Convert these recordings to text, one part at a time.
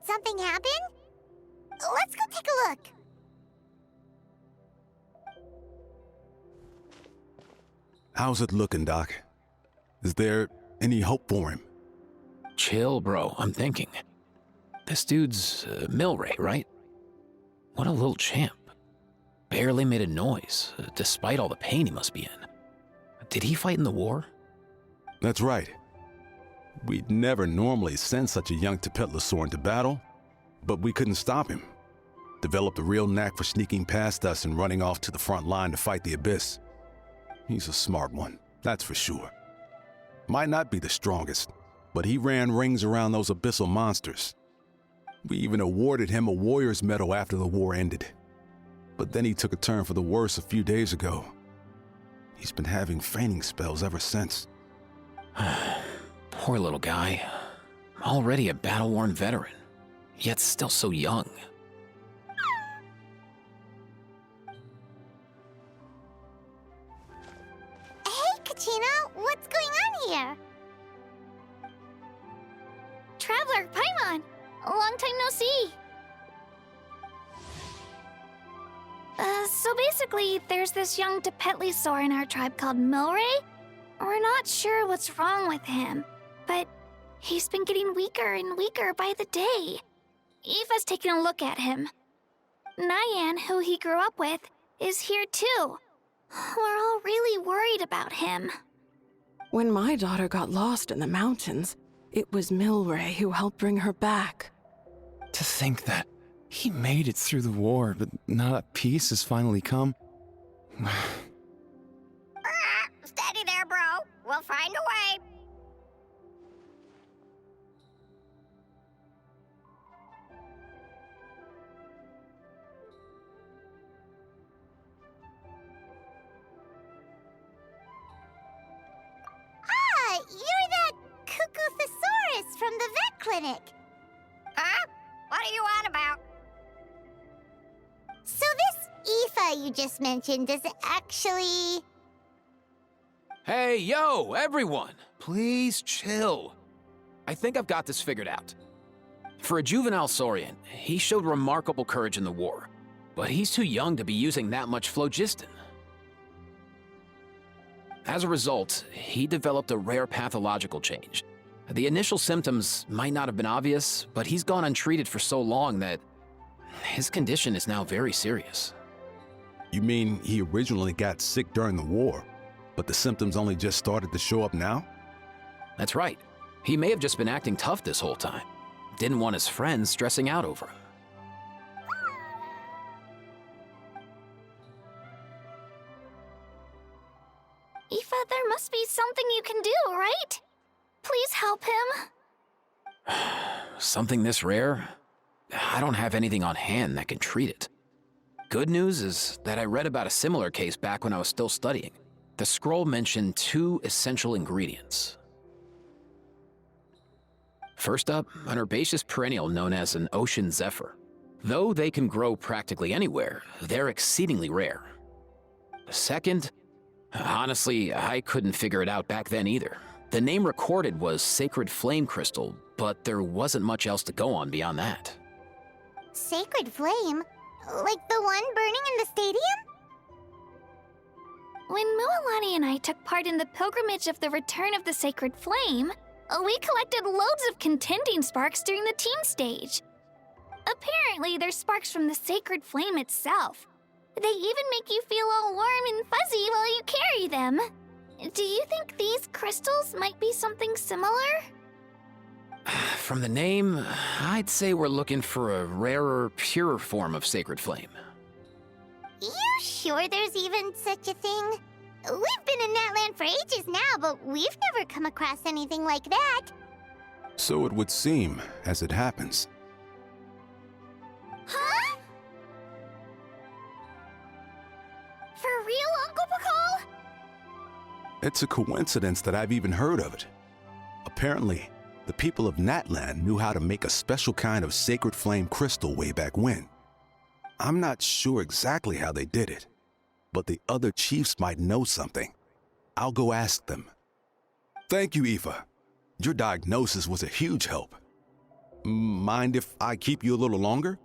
Did something happen? Let's go take a look. How's it looking, Doc? Is there any hope for him? Chill, bro. I'm thinking. This dude's Milray, right? What a little champ. Barely made a noise, despite all the pain he must be in. Did he fight in the war? That's right. We'd never normally send such a young Tepetlosaur into battle, but we couldn't stop him. Developed a real knack for sneaking past us and running off to the front line to fight the Abyss. He's a smart one, that's for sure. Might not be the strongest, but he ran rings around those abyssal monsters. We even awarded him a Warrior's Medal after the war ended. But then he took a turn for the worse a few days ago. He's been having fainting spells ever since. Poor little guy. Already a battle-worn veteran, yet still so young. Hey, Kachina, what's going on here? Traveler, Paimon! Long time no see! So basically, there's this young Tepetlosaur in our tribe called Milray. We're not sure what's wrong with him, but he's been getting weaker and weaker by the day. Eva's taking a look at him. Nyan, who he grew up with, is here too. We're all really worried about him. When my daughter got lost in the mountains, it was Milray who helped bring her back. To think that he made it through the war, but now that peace has finally come. Steady there, bro. We'll find a way. Ah, you're that Cuckoo-thesaurus from the vet clinic. Huh? What are you on about? So this Aether you just mentioned, does it actually... Hey, yo, everyone! Please chill. I think I've got this figured out. For a juvenile Saurian, he showed remarkable courage in the war, but he's too young to be using that much phlogiston. As a result, he developed a rare pathological change. The initial symptoms might not have been obvious, but he's gone untreated for so long that his condition is now very serious. You mean he originally got sick during the war, but the symptoms only just started to show up now? That's right. He may have just been acting tough this whole time. Didn't want his friends stressing out over him. Aoife, there must be something you can do, right? Please help him. Something this rare? I don't have anything on hand that can treat it. Good news is that I read about a similar case back when I was still studying. The scroll mentioned 2 essential ingredients. First up, an herbaceous perennial known as an ocean zephyr. Though they can grow practically anywhere, they're exceedingly rare. Second, honestly, I couldn't figure it out back then either. The name recorded was Sacred Flame Crystal, but there wasn't much else to go on beyond that. Sacred Flame? Like the one burning in the stadium? When Mualani and I took part in the pilgrimage of the Return of the Sacred Flame, we collected loads of contending sparks during the team stage. Apparently, they're sparks from the Sacred Flame itself. They even make you feel all warm and fuzzy while you carry them. Do you think these crystals might be something similar? From the name, I'd say we're looking for a rarer, purer form of Sacred Flame. You sure there's even such a thing? We've been in Natlan for ages now, but we've never come across anything like that. So it would seem, as it happens. Huh? For real, Uncle Pakal? It's a coincidence that I've even heard of it. Apparently, the people of Natlan knew how to make a special kind of sacred flame crystal way back when. I'm not sure exactly how they did it, but the other chiefs might know something. I'll go ask them. Thank you, Aoife. Your diagnosis was a huge help. Mind if I keep you a little longer?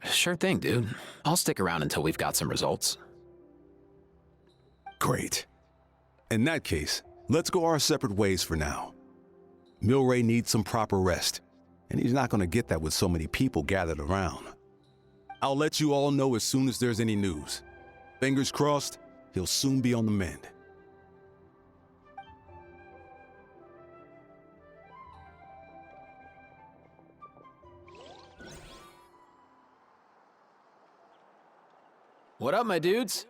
Sure thing, dude. I'll stick around until we've got some results. Great. In that case, let's go our separate ways for now. Milray needs some proper rest, and he's not going to get that with so many people gathered around. I'll let you all know as soon as there's any news. Fingers crossed, he'll soon be on the mend. What up, my dudes?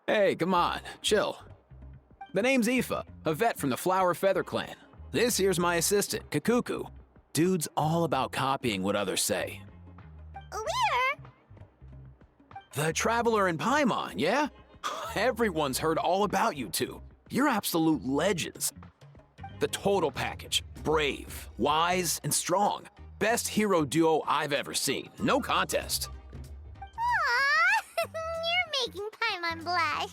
Hey, come on, chill. The name's Aether, a vet from the Flower Feather clan. This here's my assistant, Kakuku. Dude's all about copying what others say. We're... The Traveler in Paimon, yeah? Everyone's heard all about you two. You're absolute legends. The total package. Brave, wise, and strong. Best hero duo I've ever seen. No contest. Aww, you're making Paimon blush.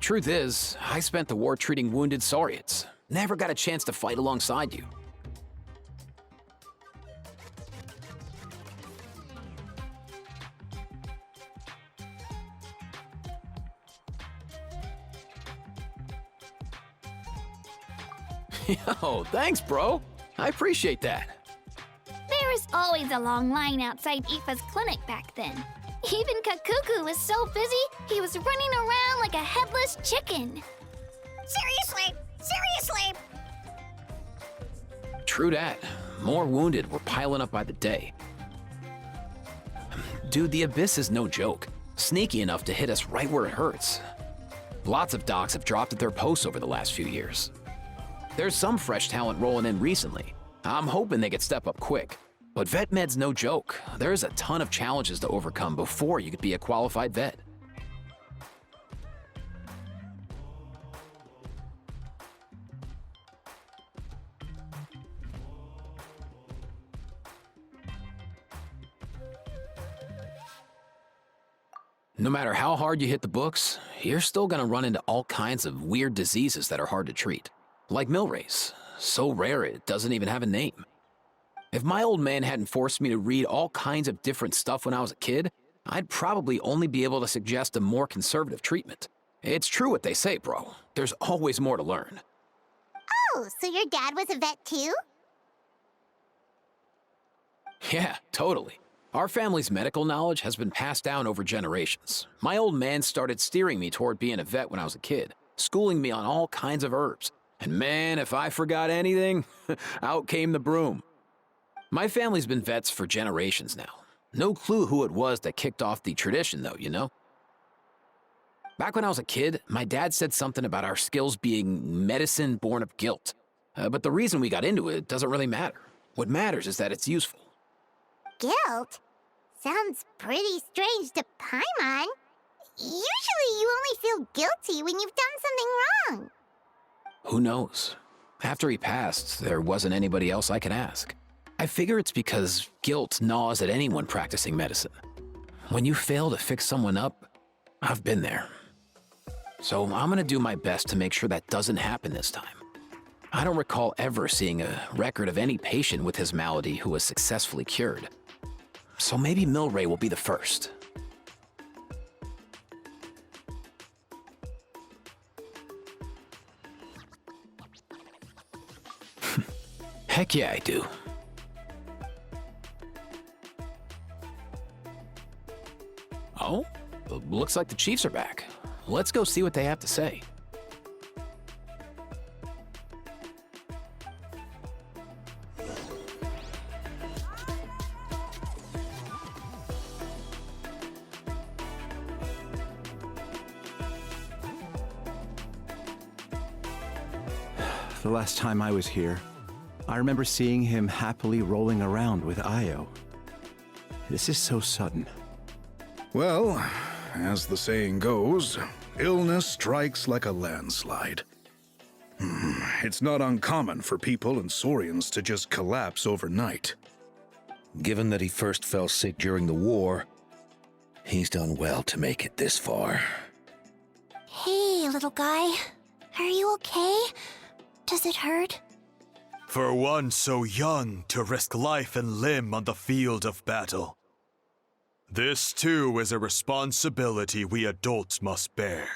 Truth is, I spent the war treating wounded Saurians. Never got a chance to fight alongside you. Yo, thanks, bro. I appreciate that. There was always a long line outside Aoife's clinic back then. Even Kakuku was so busy, he was running around like a headless chicken. Seriously? Seriously? True dat. More wounded were piling up by the day. Dude, the Abyss is no joke. Sneaky enough to hit us right where it hurts. Lots of docs have dropped at their posts over the last few years. There's some fresh talent rolling in recently. I'm hoping they could step up quick. But vet med's no joke. There's a ton of challenges to overcome before you could be a qualified vet. No matter how hard you hit the books, you're still gonna run into all kinds of weird diseases that are hard to treat. Like Milray's, so rare it doesn't even have a name. If my old man hadn't forced me to read all kinds of different stuff when I was a kid, I'd probably only be able to suggest a more conservative treatment. It's true what they say, bro. There's always more to learn. Oh, so your dad was a vet too? Yeah, totally. Our family's medical knowledge has been passed down over generations. My old man started steering me toward being a vet when I was a kid, schooling me on all kinds of herbs. And man, if I forgot anything, out came the broom. My family's been vets for generations now. No clue who it was that kicked off the tradition though, you know? Back when I was a kid, my dad said something about our skills being medicine born of guilt. But the reason we got into it doesn't really matter. What matters is that it's useful. Guilt? Sounds pretty strange to Paimon. Usually you only feel guilty when you've done something wrong. Who knows? After he passed, there wasn't anybody else I could ask. I figure it's because guilt gnaws at anyone practicing medicine. When you fail to fix someone up, I've been there. So I'm gonna do my best to make sure that doesn't happen this time. I don't recall ever seeing a record of any patient with his malady who was successfully cured. So maybe Milray will be the first. Heck yeah, I do. Oh, looks like the Chiefs are back. Let's go see what they have to say. The last time I was here, I remember seeing him happily rolling around with Io. This is so sudden. Well, as the saying goes, illness strikes like a landslide. It's not uncommon for people and Saurians to just collapse overnight. Given that he first fell sick during the war, He's done well to make it this far. Hey, little guy. Are you okay? Does it hurt? For one so young to risk life and limb on the field of battle. This too is a responsibility we adults must bear.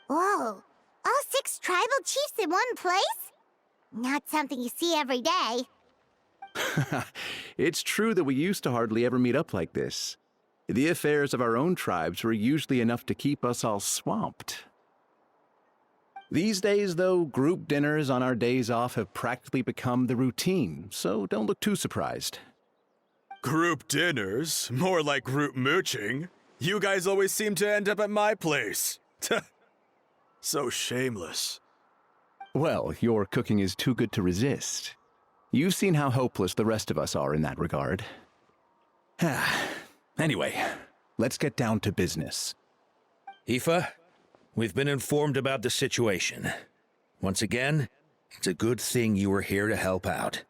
Whoa, all 6 tribal chiefs in one place? Not something you see every day. It's true that we used to hardly ever meet up like this. The affairs of our own tribes were usually enough to keep us all swamped. These days, though, group dinners on our days off have practically become the routine, so don't look too surprised. Group dinners? More like group mooching. You guys always seem to end up at my place. So shameless. Well, your cooking is too good to resist. You've seen how hopeless the rest of us are in that regard. Anyway, let's get down to business. Aoife, we've been informed about the situation. Once again, it's a good thing you were here to help out.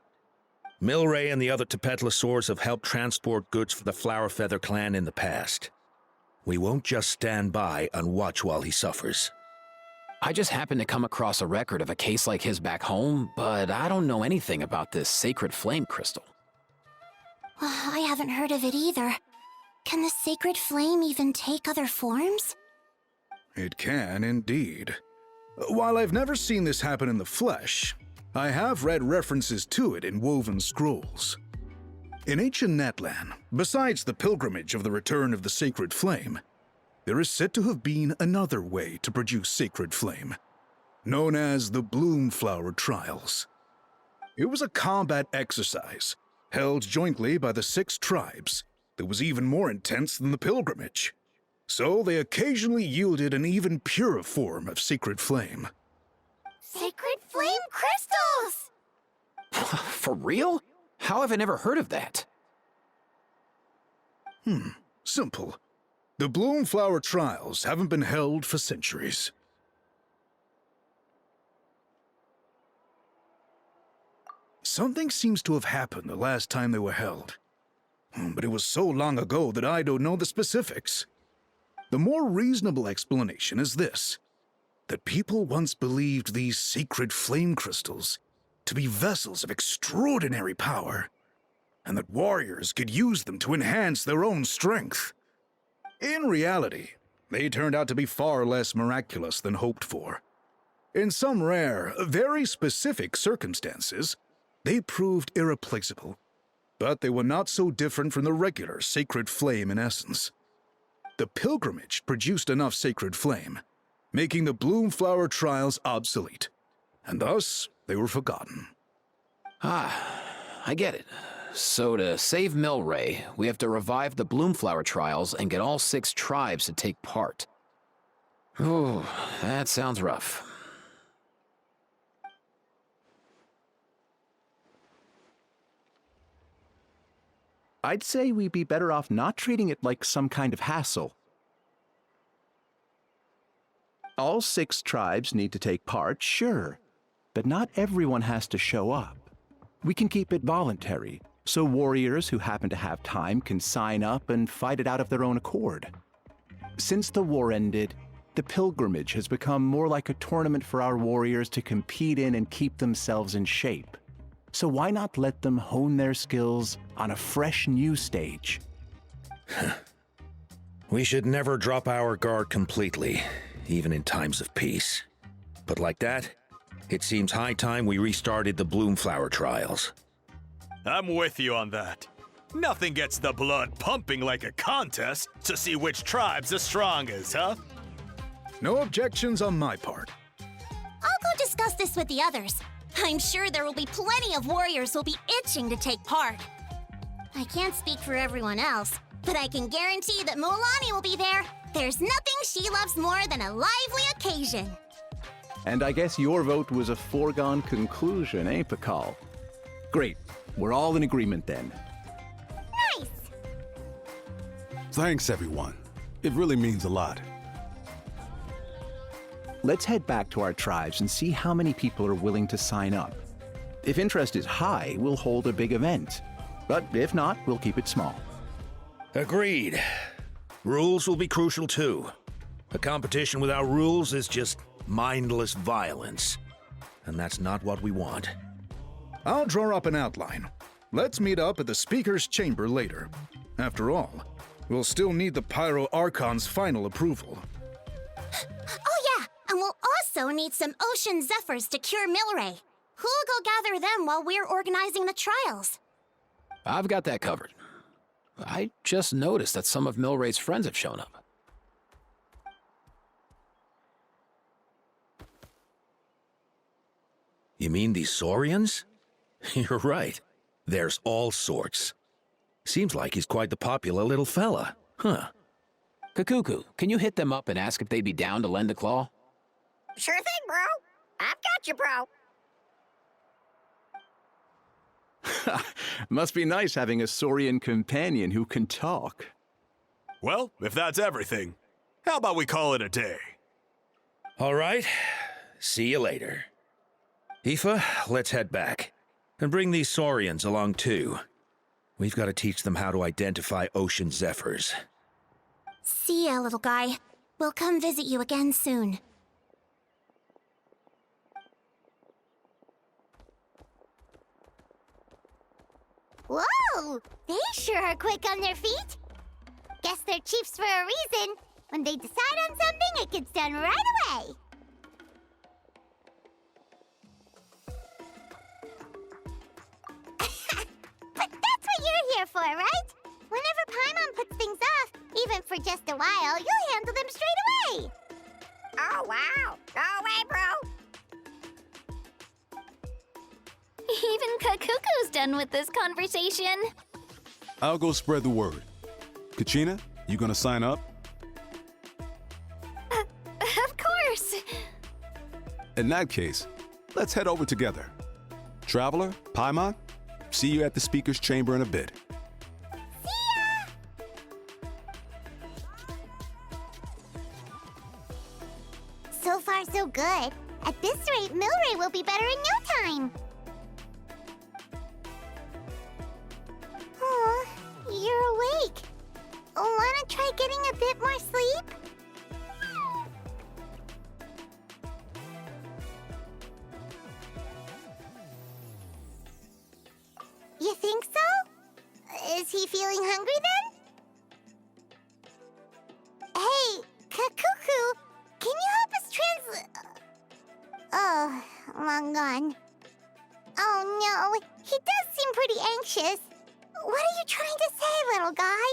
Milray and the other Tepetlosaurs have helped transport goods for the Flowerfeather clan in the past. We won't just stand by and watch while he suffers. I just happened to come across a record of a case like his back home, but I don't know anything about this sacred flame crystal. I haven't heard of it either. Can the sacred flame even take other forms? It can indeed. While I've never seen this happen in the flesh, I have read references to it in woven scrolls. In ancient Natlan, besides the pilgrimage of the return of the sacred flame, there is said to have been another way to produce sacred flame, known as the Bloomflower Trials. It was a combat exercise, held jointly by the 6 tribes, that was even more intense than the pilgrimage. So they occasionally yielded an even purer form of sacred flame. Sacred flame crystals! For real? How have I never heard of that? Simple. The Bloomflower Trials haven't been held for centuries. Something seems to have happened the last time they were held. But it was so long ago that I don't know the specifics. The more reasonable explanation is this: that people once believed these sacred flame crystals to be vessels of extraordinary power, and that warriors could use them to enhance their own strength. In reality, they turned out to be far less miraculous than hoped for. In some rare, very specific circumstances, they proved irreplaceable, but they were not so different from the regular sacred flame in essence. The pilgrimage produced enough sacred flame, making the Bloomflower Trials obsolete, and thus they were forgotten. I get it. So to save Milray, we have to revive the Bloomflower Trials and get all 6 tribes to take part. Ooh, that sounds rough. I'd say we'd be better off not treating it like some kind of hassle. All 6 tribes need to take part, sure, but not everyone has to show up. We can keep it voluntary, so warriors who happen to have time can sign up and fight it out of their own accord. Since the war ended, the pilgrimage has become more like a tournament for our warriors to compete in and keep themselves in shape. So why not let them hone their skills on a fresh new stage? We should never drop our guard completely, even in times of peace. But like that, it seems high time we restarted the Bloomflower Trials. I'm with you on that. Nothing gets the blood pumping like a contest to see which tribe's the strongest, huh? No objections on my part. I'll go discuss this with the others. I'm sure there will be plenty of warriors who'll be itching to take part. I can't speak for everyone else, but I can guarantee that Mulani will be there. There's nothing she loves more than a lively occasion. And I guess your vote was a foregone conclusion, eh, Pakal? Great. We're all in agreement then. Nice! Thanks, everyone. It really means a lot. Let's head back to our tribes and see how many people are willing to sign up. If interest is high, we'll hold a big event. But if not, we'll keep it small. Agreed. Rules will be crucial too. A competition without rules is just mindless violence. And that's not what we want. I'll draw up an outline. Let's meet up at the Speaker's Chamber later. After all, we'll still need the Pyro Archon's final approval. Oh yeah, and we'll also need some Ocean Zephyrs to cure Milray. Who'll go gather them while we're organizing the trials? I've got that covered. I just noticed that some of Milray's friends have shown up. You mean these Saurians? You're right. There's all sorts. Seems like he's quite the popular little fella. Huh. Kakuku, can you hit them up and ask if they'd be down to lend a claw? Sure thing, bro. I've got you, bro. Must be nice having a Saurian companion who can talk. Well, if that's everything, how about we call it a day? All right. See you later. Aoife, let's head back. And bring these Saurians along too. We've got to teach them how to identify Ocean Zephyrs. See ya, little guy. We'll come visit you again soon. Whoa! They sure are quick on their feet. Guess they're chiefs for a reason. When they decide on something, it gets done right away. But that's what you're here for, right? Whenever Paimon puts things off, even for just a while, you'll handle them straight away. Oh, wow. Go away, bro. Even Kakuku's done with this conversation. I'll go spread the word. Kachina, you gonna sign up? Of course. In that case, let's head over together. Traveler, Paimon, see you at the Speaker's Chamber in a bit. So far, so good. At this rate, Milray will be better in no time. Oh, you're awake. Wanna try getting a bit more sleep? You think so? Is he feeling hungry then? Hey, Kakuku, can you help us translate? Oh, long gone. Oh no, he does seem pretty anxious. What are you trying to say, little guy?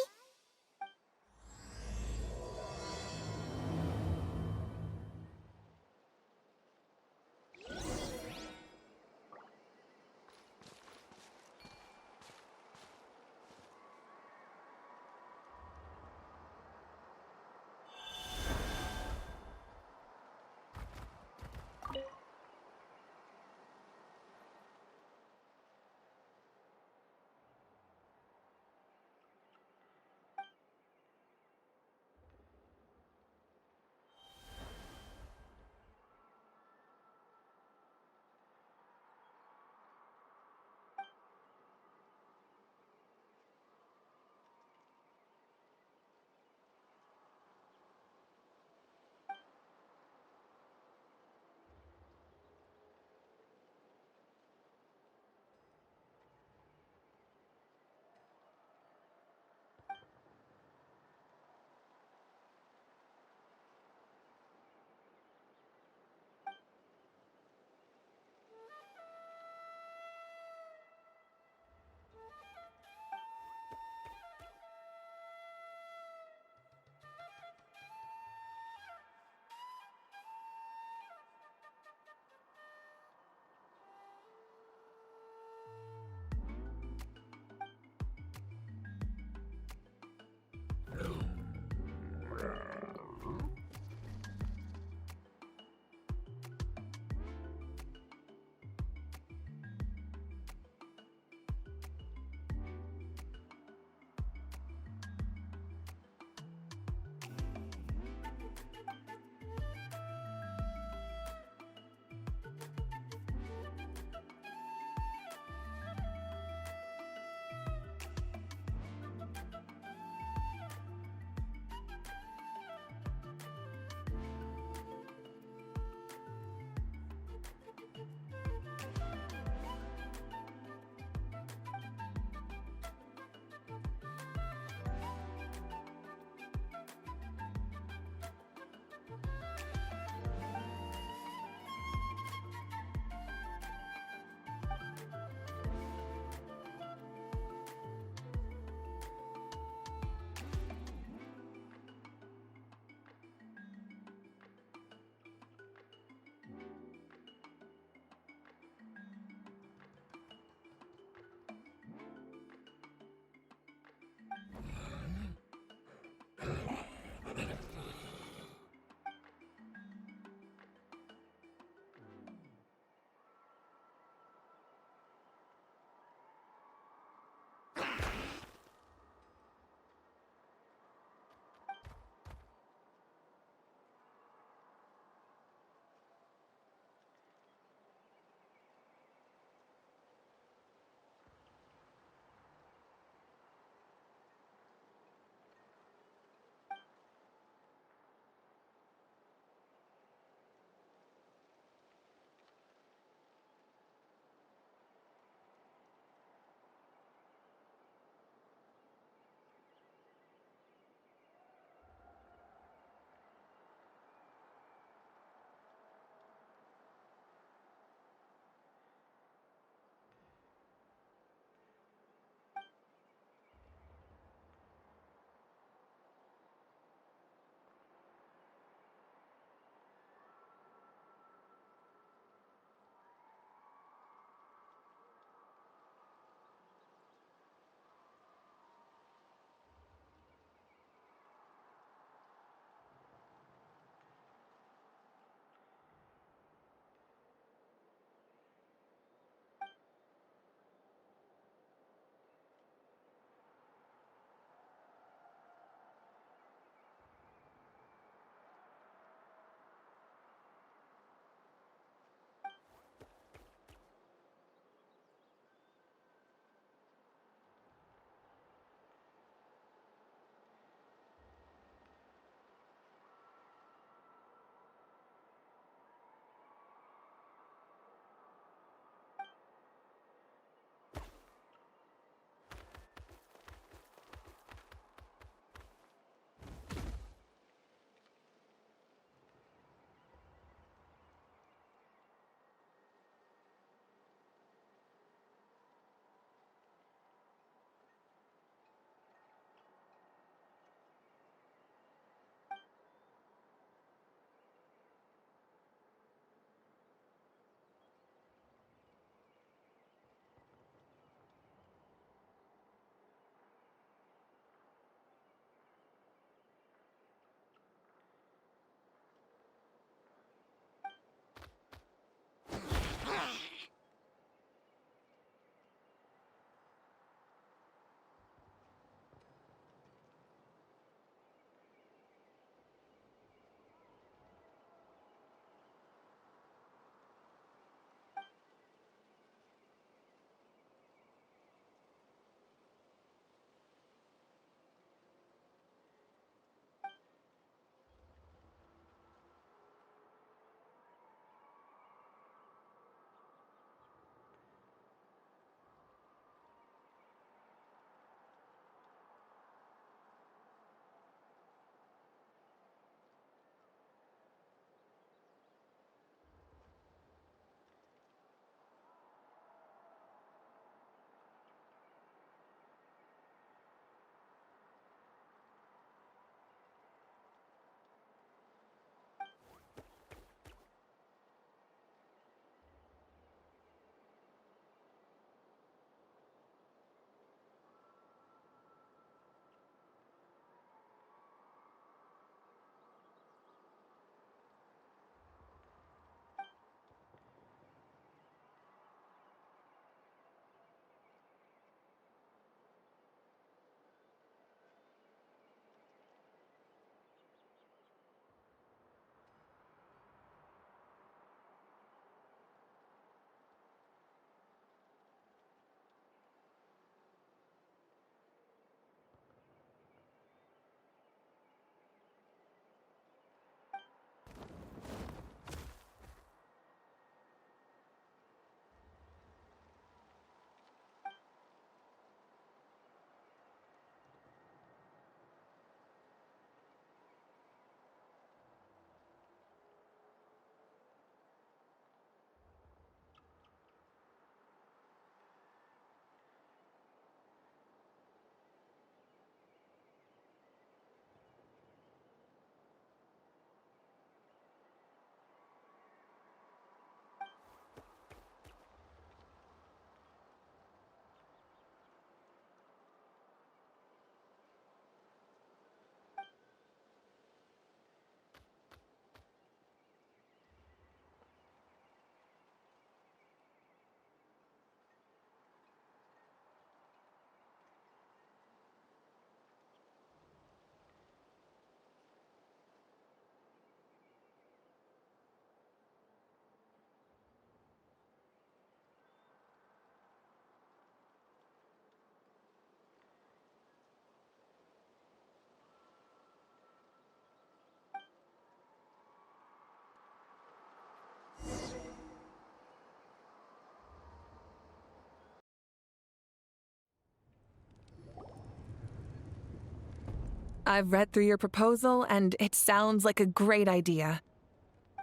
I've read through your proposal, and it sounds like a great idea.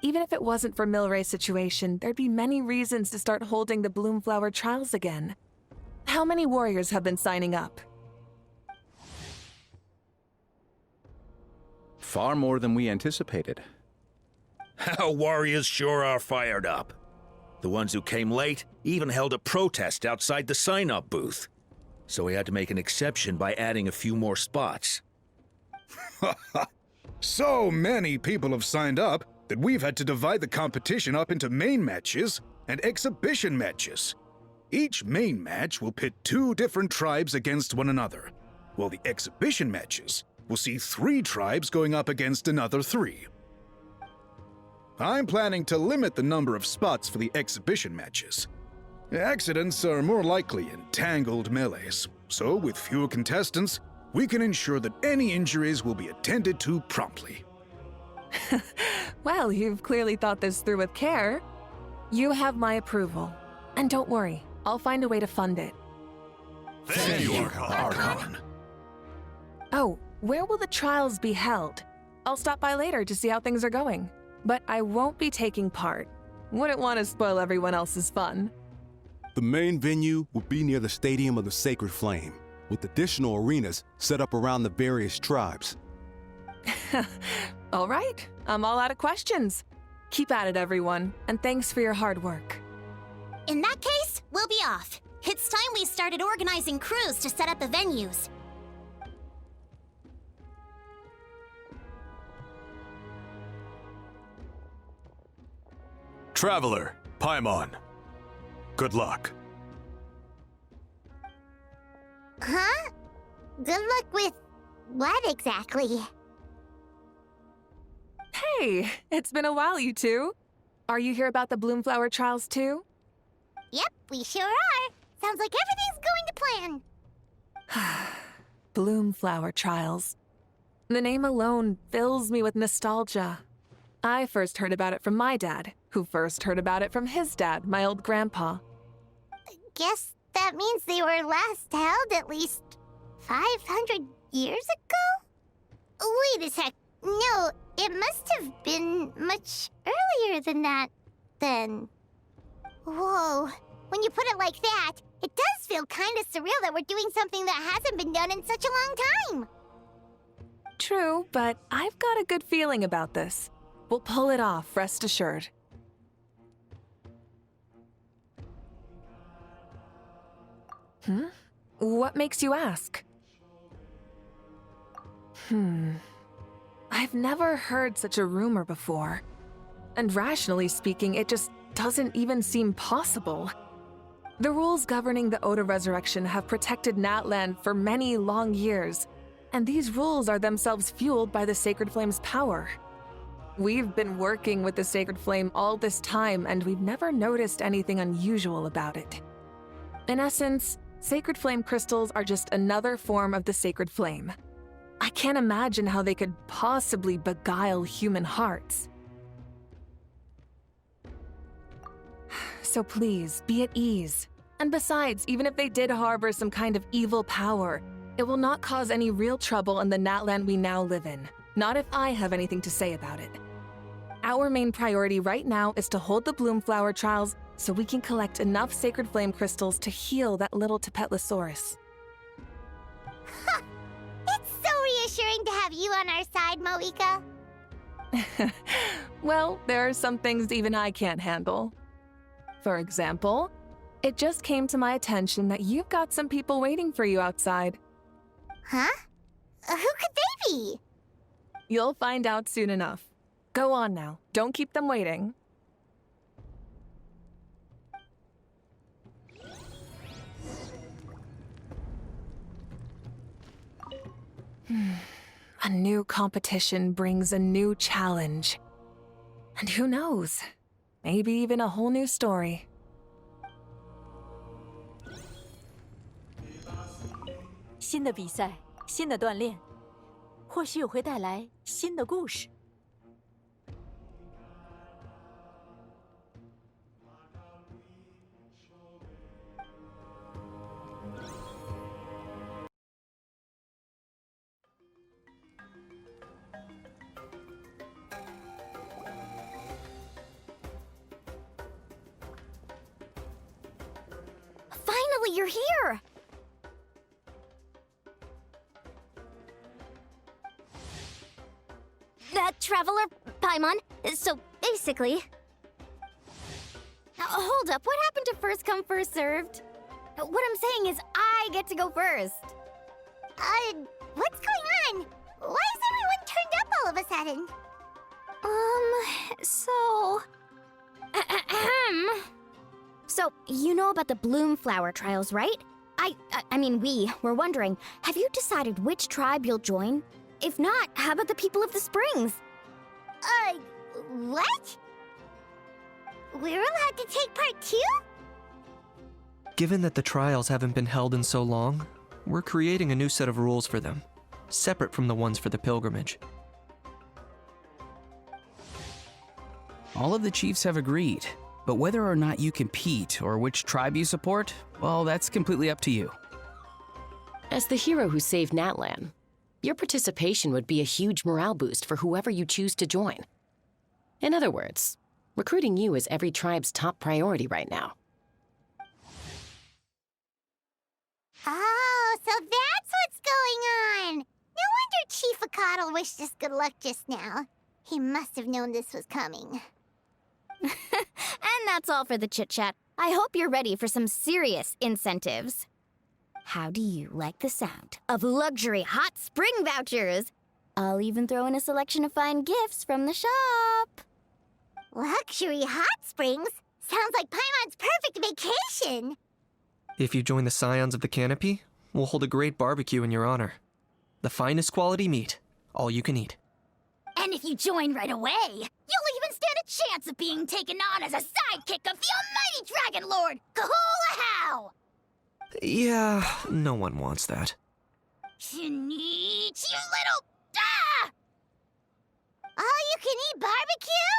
Even if it wasn't for Milray's situation, there'd be many reasons to start holding the Bloomflower trials again. How many warriors have been signing up? Far more than we anticipated. Our warriors sure are fired up. The ones who came late even held a protest outside the sign-up booth. So we had to make an exception by adding a few more spots. So many people have signed up that we've had to divide the competition up into main matches and exhibition matches. Each main match will pit 2 different tribes against one another, while the exhibition matches will see 3 tribes going up against another 3. I'm planning to limit the number of spots for the exhibition matches. Accidents are more likely in tangled melees, so with fewer contestants, we can ensure that any injuries will be attended to promptly. Well, you've clearly thought this through with care. You have my approval. And don't worry, I'll find a way to fund it. Thank you, Archon. Oh, where will the trials be held? I'll stop by later to see how things are going. But I won't be taking part. Wouldn't want to spoil everyone else's fun. The main venue will be near the Stadium of the Sacred Flame, with additional arenas set up around the various tribes. All right, I'm all out of questions. Keep at it, everyone, and thanks for your hard work. In that case, we'll be off. It's time we started organizing crews to set up the venues. Traveler, Paimon. Good luck. Huh? Good luck with what exactly? Hey, it's been a while, you two. Are you here about the Bloomflower trials too? Yep, we sure are. Sounds like everything's going to plan. Bloomflower trials. The name alone fills me with nostalgia. I first heard about it from my dad, who first heard about it from his dad, my old grandpa. Guess that means they were last held at least 500 years ago? Wait a sec. No, it must have been much earlier than that, then. Whoa. When you put it like that, it does feel kind of surreal that we're doing something that hasn't been done in such a long time. True, but I've got a good feeling about this. We'll pull it off, rest assured. What makes you ask? I've never heard such a rumor before. And rationally speaking, it just doesn't even seem possible. The rules governing the Oda resurrection have protected Natlan for many long years, and these rules are themselves fueled by the Sacred Flame's power. We've been working with the Sacred Flame all this time, and we've never noticed anything unusual about it. In essence, Sacred Flame crystals are just another form of the Sacred Flame. I can't imagine how they could possibly beguile human hearts. So please, be at ease. And besides, even if they did harbor some kind of evil power, it will not cause any real trouble in the Natlan we now live in. Not if I have anything to say about it. Our main priority right now is to hold the Bloomflower trials so we can collect enough Sacred Flame crystals to heal that little Tepetlosaurus. It's so reassuring to have you on our side, Moika. Well, there are some things even I can't handle. For example, it just came to my attention that you've got some people waiting for you outside. Huh? Who could they be? You'll find out soon enough. Go on now. Don't keep them waiting. A new competition brings a new challenge. And who knows? Maybe even a whole new story. 新的比赛，新的锻炼，或许也会带来新的故事。you're here! Traveler, Paimon, so basically... Hold up, what happened to first come, first served? What I'm saying is I get to go first. What's going on? Why is everyone turned up all of a sudden? So, you know about the bloom flower trials, right? I mean, we were wondering, have you decided which tribe you'll join? If not, how about the people of the springs? What? We're allowed to take part too? Given that the trials haven't been held in so long, we're creating a new set of rules for them, separate from the ones for the pilgrimage. All of the chiefs have agreed, but whether or not you compete or which tribe you support, well, that's completely up to you. As the hero who saved Natlan, your participation would be a huge morale boost for whoever you choose to join. In other words, recruiting you is every tribe's top priority right now. Oh, so that's what's going on! No wonder Chief Akatl wished us good luck just now. He must have known this was coming. And that's all for the chit-chat. I hope you're ready for some serious incentives. How do you like the sound of luxury hot spring vouchers? I'll even throw in a selection of fine gifts from the shop. Luxury hot springs? Sounds like Paimon's perfect vacation! If you join the Scions of the Canopy, we'll hold a great barbecue in your honor. The finest quality meat, all you can eat. And if you join right away, you'll even stand a chance of being taken on as a sidekick of the almighty Dragon Lord, Kahula-How! Yeah, no one wants that. Shaniche, you little... Ah! All-you-can-eat barbecue?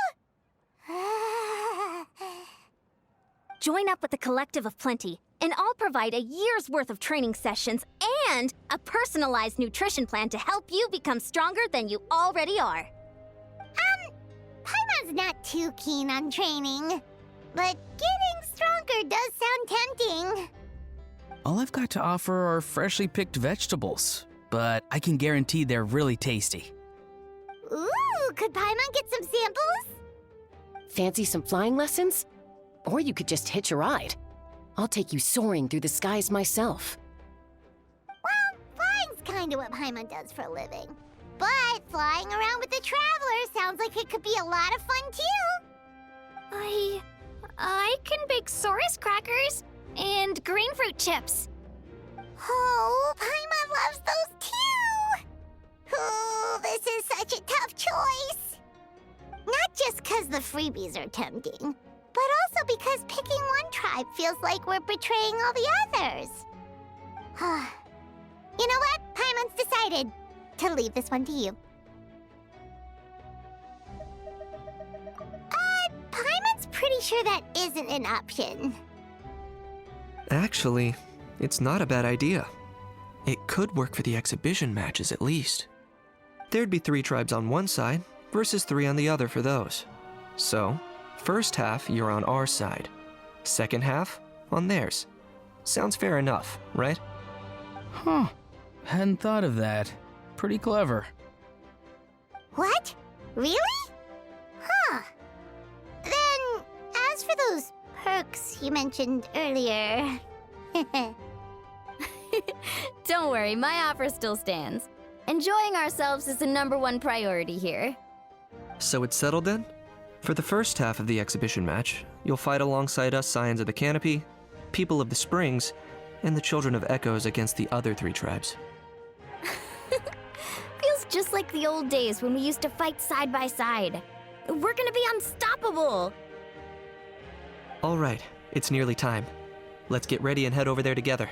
Join up with the Collective of Plenty, and I'll provide a year's worth of training sessions and a personalized nutrition plan to help you become stronger than you already are. Paimon's not too keen on training, but getting stronger does sound tempting. All I've got to offer are freshly picked vegetables, but I can guarantee they're really tasty. Ooh, could Paimon get some samples? Fancy some flying lessons? Or you could just hitch a ride. I'll take you soaring through the skies myself. Well, flying's kinda what Paimon does for a living. But flying around with the Traveler sounds like it could be a lot of fun too. I can bake Saurus crackers and green fruit chips. Oh, Paimon loves those too! Ooh, this is such a tough choice. Not just 'cause the freebies are tempting, but also because picking one tribe feels like we're betraying all the others. You know what? Paimon's decided to leave this one to you. Paimon's pretty sure that isn't an option. Actually, it's not a bad idea. It could work for the exhibition matches at least. There'd be 3 tribes on one side versus 3 on the other for those. So, first half you're on our side, second half on theirs. Sounds fair enough, right? Huh. Hadn't thought of that. Pretty clever. What? Really? Huh. Then, as for those perks you mentioned earlier... Don't worry, my offer still stands. Enjoying ourselves is the #1 priority here. So it's settled then? For the first half of the exhibition match, you'll fight alongside us Scions of the Canopy, People of the Springs, and the Children of Echoes against the other 3 tribes. Feels just like the old days when we used to fight side by side. We're gonna be unstoppable! All right, it's nearly time. Let's get ready and head over there together.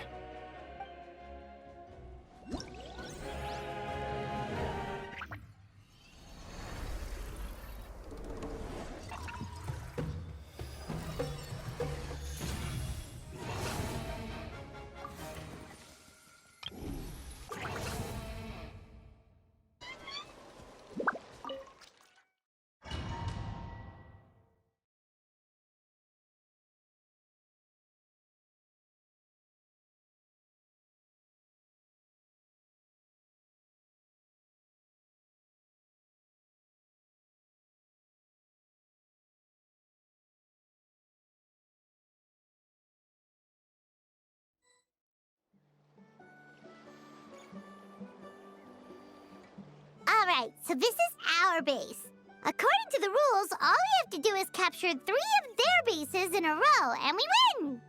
Alright, so this is our base. According to the rules, all we have to do is capture 3 of their bases in a row, and we win!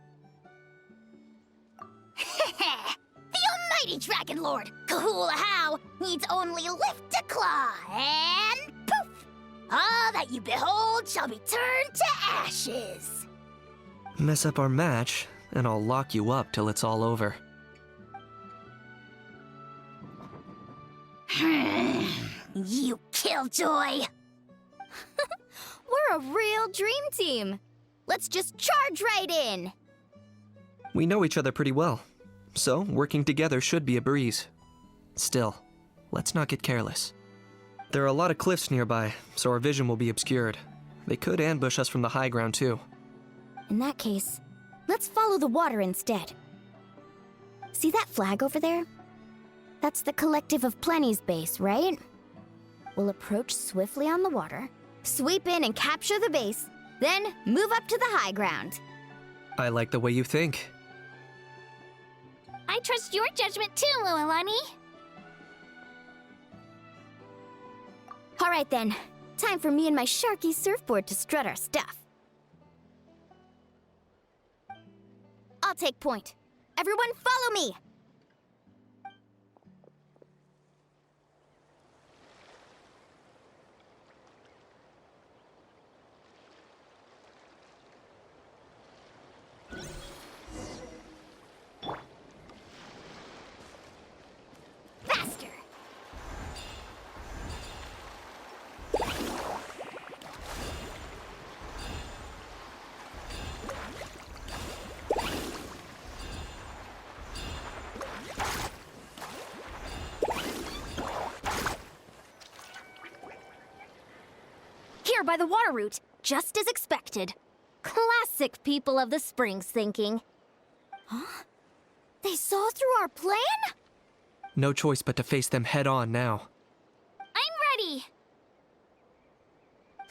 The almighty Dragon Lord, Kahula needs only lift a claw, and poof! All that you behold shall be turned to ashes. Mess up our match, and I'll lock you up till it's all over. You killjoy! We're a real dream team. Let's just charge right in. We know each other pretty well, so working together should be a breeze. Still, let's not get careless. There are a lot of cliffs nearby, so our vision will be obscured. They could ambush us from the high ground too. In that case, let's follow the water instead. See that flag over there? That's the Collective of Plenty's base, right? We'll approach swiftly on the water, sweep in and capture the base, then move up to the high ground. I like the way you think. I trust your judgment too, Lualani. All right then, time for me and my Sharky surfboard to strut our stuff. I'll take point. Everyone follow me! Faster! Here by the water route, just as expected. Classic people of the Springs thinking. Huh? They saw through our plan? No choice but to face them head on now. I'm ready!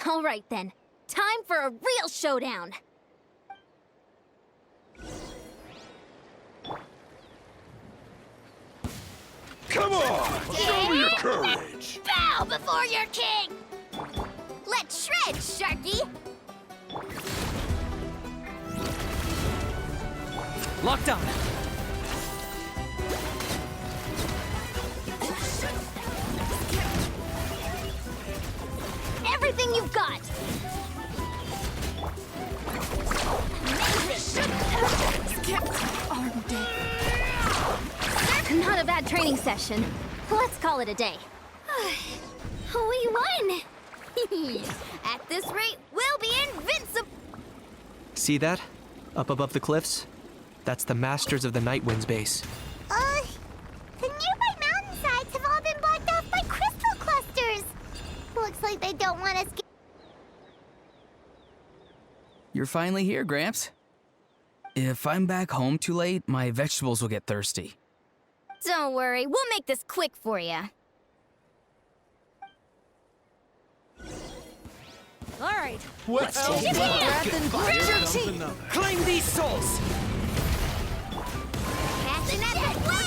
All right then, time for a real showdown. Come on! Show me your courage! Bow before your king! Let's shred, Sharky! Locked on. Everything you've got! Not a bad training session. Let's call it a day. We won! At this rate, we'll be invincible! See that? Up above the cliffs? That's the Masters of the Night Wind's base. The nearby mountainsides have all been blocked off by crystal clusters. Looks like they don't want us. You're finally here, Gramps. If I'm back home too late, my vegetables will get thirsty. Don't worry, we'll make this quick for you. All right. Let's Grab them, grit your teeth. Claim these souls! Catching at the way!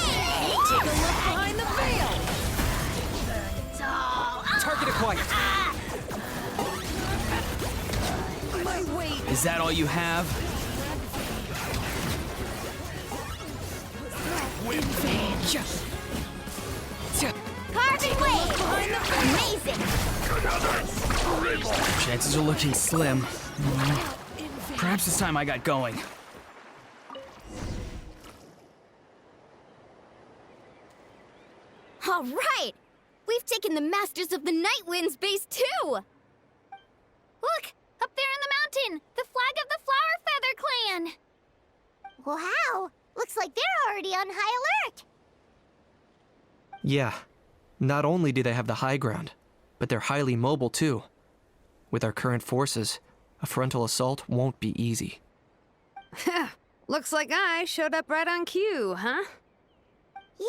Take a look behind the veil. Target acquired. My weight. Is that all you have? Carving wave! Amazing! Chances are looking slim. Perhaps it's time I got going. All right! We've taken the Masters of the Night Wind's base too! Look! Up there in the mountain! The flag of the Flower Feather Clan! Wow! Looks like they're already on high alert. Yeah, not only do they have the high ground, but they're highly mobile too. With our current forces, a frontal assault won't be easy. Looks like I showed up right on cue, huh? Yay!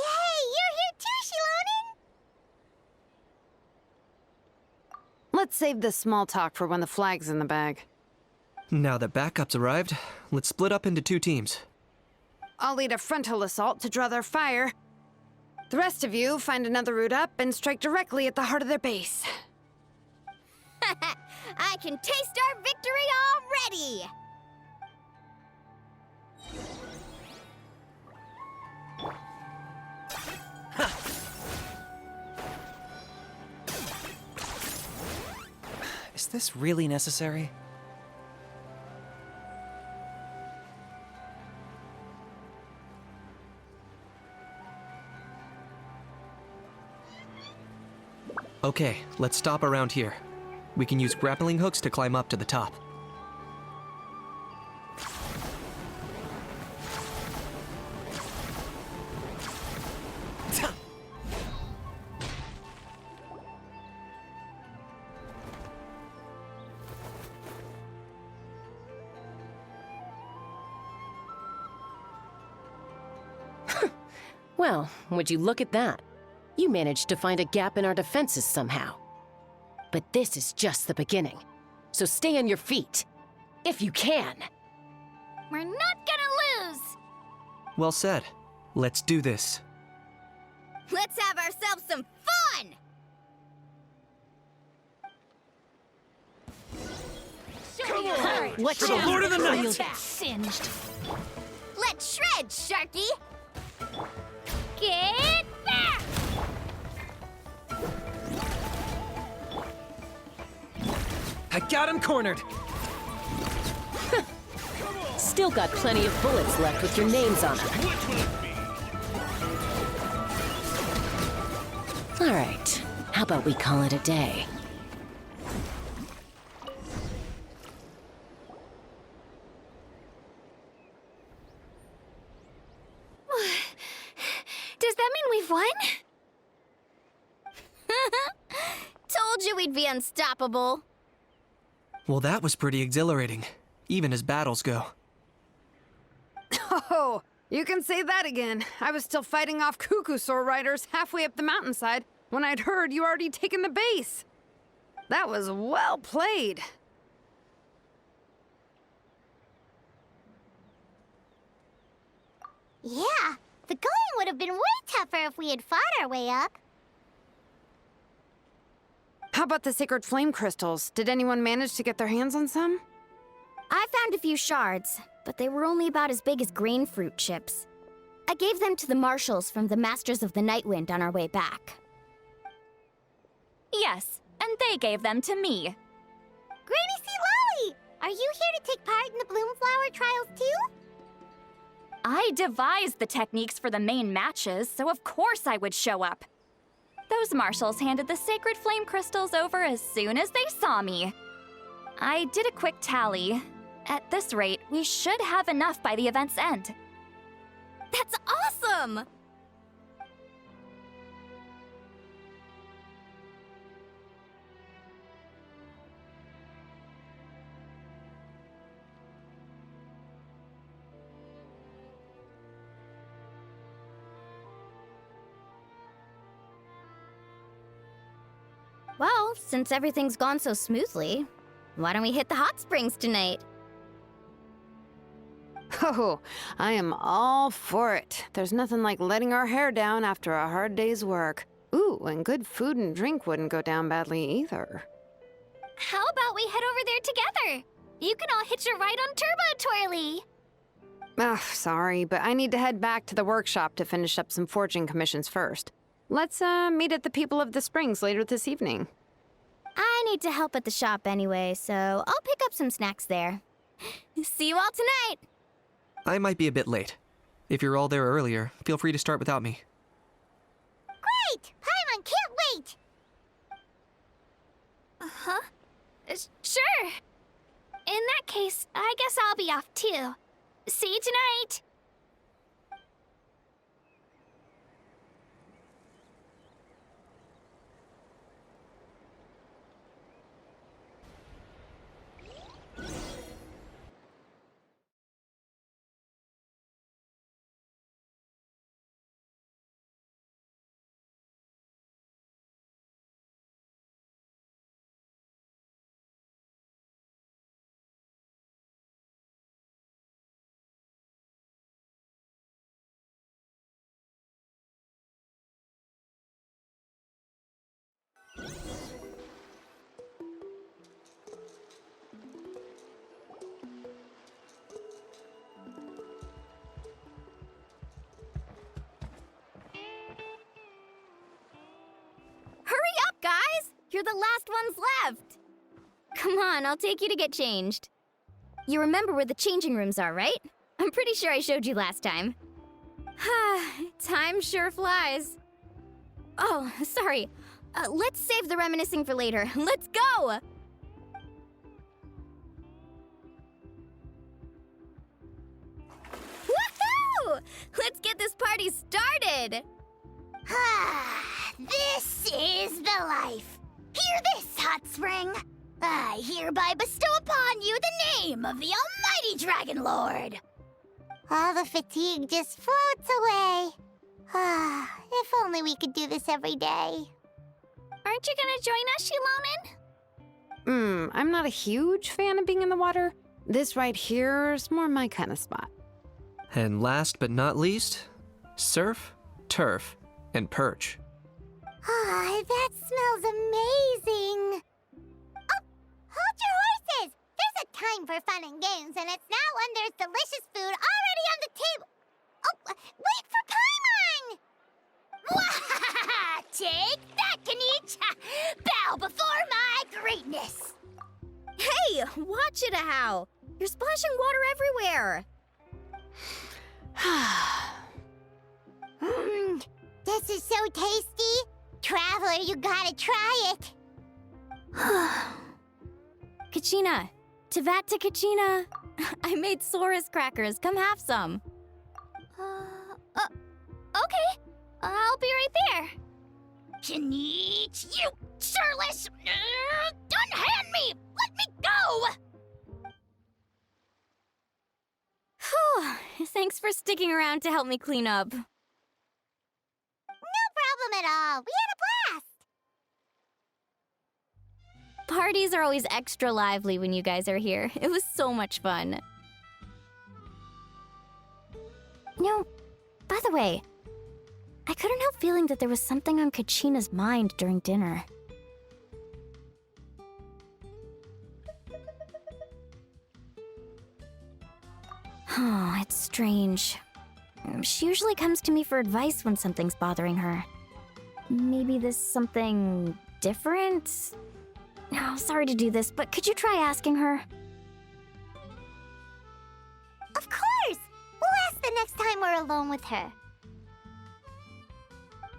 You're here too, Shilonin! Let's save this small talk for when the flag's in the bag. Now that backup's arrived, let's split up into 2 teams. I'll lead a frontal assault to draw their fire. The rest of you find another route up and strike directly at the heart of their base. I can taste our victory already! Is this really necessary? Okay, let's stop around here. We can use grappling hooks to climb up to the top. Well, would you look at that? You managed to find a gap in our defenses somehow. But this is just the beginning. So stay on your feet. If you can. We're not gonna lose! Well said. Let's do this. Let's have ourselves some fun! Show me your courage! Watch out! Lord of the Night! You'll get singed. Let's shred, Sharky! Get back! I got him cornered! Still got plenty of bullets left with your names on them. All right, how about we call it a day? Does that mean we've won? Told you we'd be unstoppable. Well, that was pretty exhilarating, even as battles go. Oh, you can say that again. I was still fighting off Cuckoosaur riders halfway up the mountainside when I'd heard you already taken the base. That was well played. Yeah, the going would have been way tougher if we had fought our way up. How about the sacred flame crystals? Did anyone manage to get their hands on some? I found a few shards, but they were only about as big as grain fruit chips. I gave them to the marshals from the Masters of the Nightwind on our way back. Yes, and they gave them to me. Granny C. Lolly! Are you here to take part in the Bloomflower trials too? I devised the techniques for the main matches, so of course I would show up. Those marshals handed the sacred flame crystals over as soon as they saw me. I did a quick tally. At this rate, we should have enough by the event's end. That's awesome! Well, since everything's gone so smoothly, why don't we hit the hot springs tonight? Oh, I am all for it. There's nothing like letting our hair down after a hard day's work. Ooh, and good food and drink wouldn't go down badly either. How about we head over there together? You can all hitch a ride on Turbo Twirly. Ugh, sorry, but I need to head back to the workshop to finish up some forging commissions first. Let's, meet at the People of the Springs later this evening. I need to help at the shop anyway, so I'll pick up some snacks there. See you all tonight! I might be a bit late. If you're all there earlier, feel free to start without me. Great! Paimon can't wait! Uh-huh. Sure. In that case, I guess I'll be off too. See you tonight! You're the last ones left! Come on, I'll take you to get changed. You remember where the changing rooms are, right? I'm pretty sure I showed you last time. Time sure flies. Oh, sorry. Let's save the reminiscing for later. Let's go! Woohoo! Let's get this party started! This is the life. Hear this, hot spring. I hereby bestow upon you the name of the almighty Dragon Lord. All the fatigue just floats away. If only we could do this every day. Aren't you gonna join us, Shilonen? I'm not a huge fan of being in the water. This right here is more my kind of spot. And last but not least, surf, turf, and perch. That smells amazing. Oh, hold your horses. There's a time for fun and games, and it's now when there's delicious food already on the table. Oh, wait for Paimon! Take that, Kanich! Bow before my greatness! Hey, watch it, How! You're splashing water everywhere! This is so tasty! Traveler, you gotta try it! Kachina! Tevat to Kachina! I made Saurus crackers. Come have some. Okay. I'll be right there. Kanich, you shirtless! Unhand me! Let me go! Whew. Thanks for sticking around to help me clean up. No problem at all. We had a blast! Parties are always extra lively when you guys are here. It was so much fun. No, by the way, I couldn't help feeling that there was something on Kachina's mind during dinner. Oh, it's strange. She usually comes to me for advice when something's bothering her. Maybe this something different? No, sorry to do this, but could you try asking her? Of course! We'll ask the next time we're alone with her.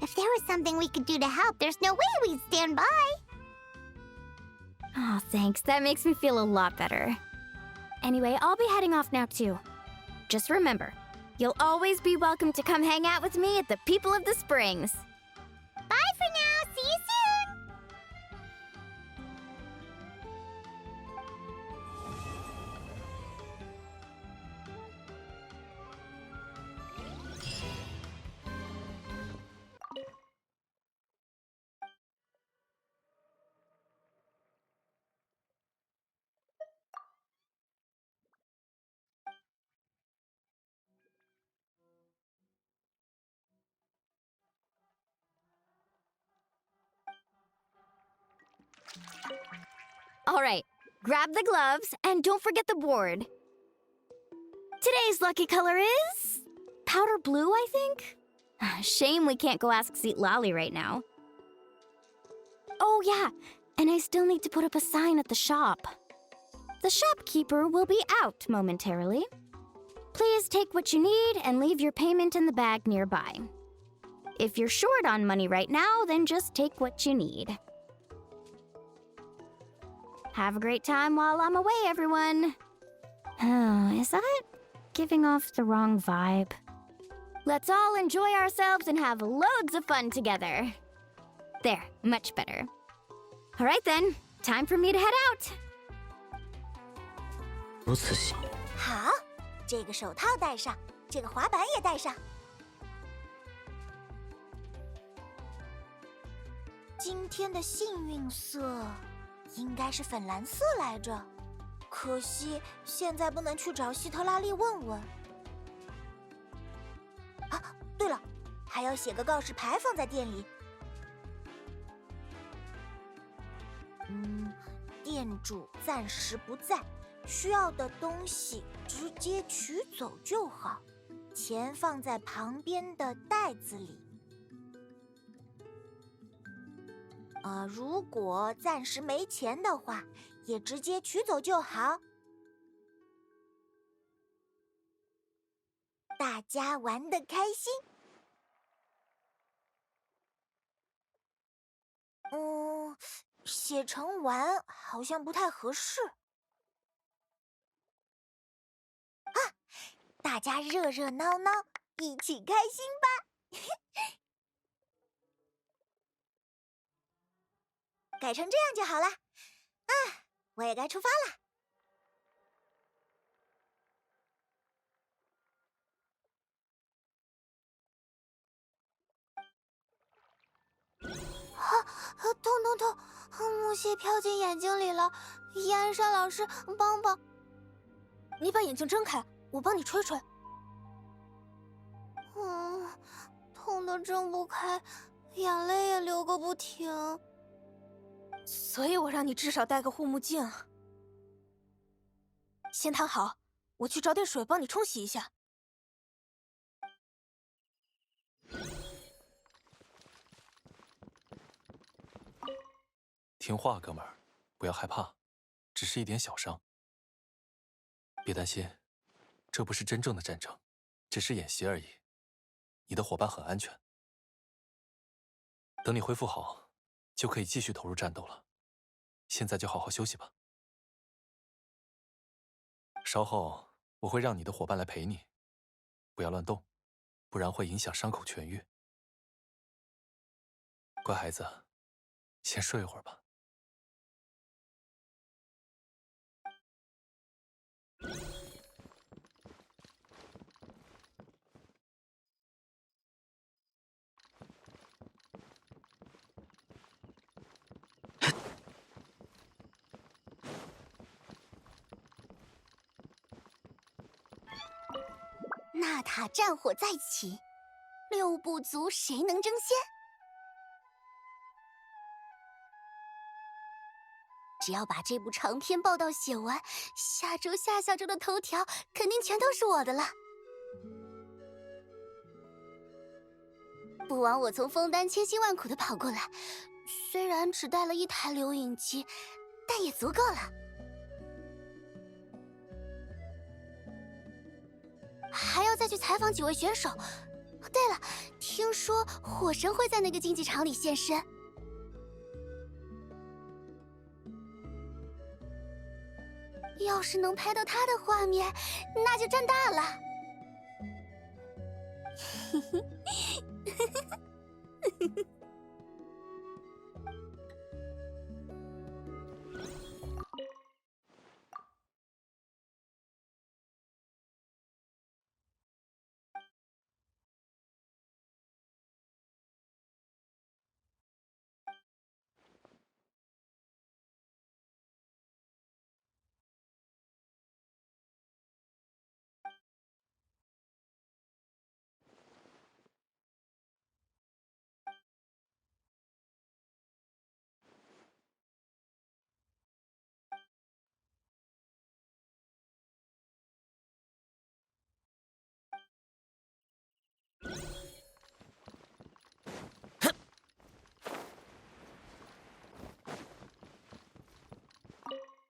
If there was something we could do to help, there's no way we'd stand by. Oh, thanks. That makes me feel a lot better. Anyway, I'll be heading off now, too. Just remember, you'll always be welcome to come hang out with me at the People of the Springs. Bye for now. See you soon. All right, grab the gloves and don't forget the board. Today's lucky color is powder blue, I think? Shame we can't go ask Seat Lolly right now. Oh yeah, and I still need to put up a sign at the shop. The shopkeeper will be out momentarily. Please take what you need and leave your payment in the bag nearby. If you're short on money right now, then just take what you need. Have a great time while I'm away, everyone. Oh, is that giving off the wrong vibe? Let's all enjoy ourselves and have loads of fun together. There, much better. All right then, time for me to head out. 如此行。好，这个手套戴上，这个滑板也戴上。今天的幸运色应该是粉蓝色来着，可惜现在不能去找希特拉利问问。啊，对了，还要写个告示牌放在店里。店主暂时不在，需要的东西直接取走就好，钱放在旁边的袋子里。如果暂时没钱的话，也直接取走就好。大家玩得开心。写成玩好像不太合适。啊，大家热热闹闹，一起开心吧！改成这样就好了。啊，我也该出发了。痛！木屑飘进眼睛里了，燕山老师，帮帮！你把眼睛睁开，我帮你吹吹。痛得睁不开，眼泪也流个不停。所以我让你至少戴个护目镜。先躺好，我去找点水帮你冲洗一下。听话，哥们儿，不要害怕，只是一点小伤。别担心，这不是真正的战争，只是演习而已。你的伙伴很安全。等你恢复好，就可以继续投入战斗了。现在就好好休息吧。稍后我会让你的伙伴来陪你，不要乱动，不然会影响伤口痊愈。乖孩子，先睡一会儿吧。纳塔战火再起，6不足谁能争先？只要把这部长篇报道写完，下周、下下周的头条肯定全都是我的了。不枉我从枫丹千辛万苦的跑过来，虽然只带了1台留影机，但也足够了。还要再去采访几位选手。对了，听说火神会在那个竞技场里现身。要是能拍到他的画面，那就赚大了。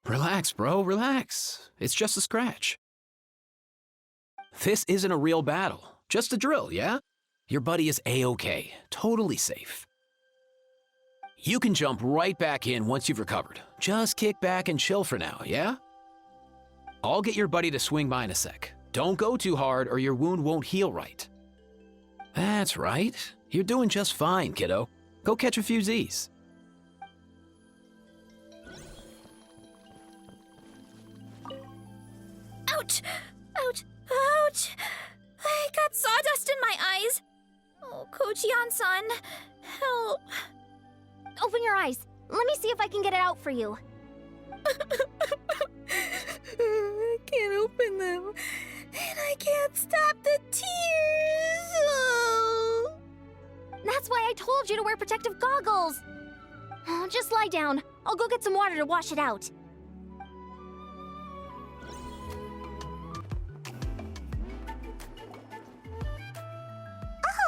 Relax, bro, relax. It's just a scratch. This isn't a real battle, just a drill, yeah? Your buddy is A-OK, totally safe. You can jump right back in once you've recovered. Just kick back and chill for now, yeah? I'll get your buddy to swing by in a sec. Don't go too hard or your wound won't heal right. That's right. You're doing just fine, kiddo. Go catch a few Z's. Ouch! Ouch! Ouch! I got sawdust in my eyes. Oh, Kochian-san, help. Open your eyes. Let me see if I can get it out for you. I can't open them. And I can't stop the tears. Oh. That's why I told you to wear protective goggles. Just lie down. I'll go get some water to wash it out.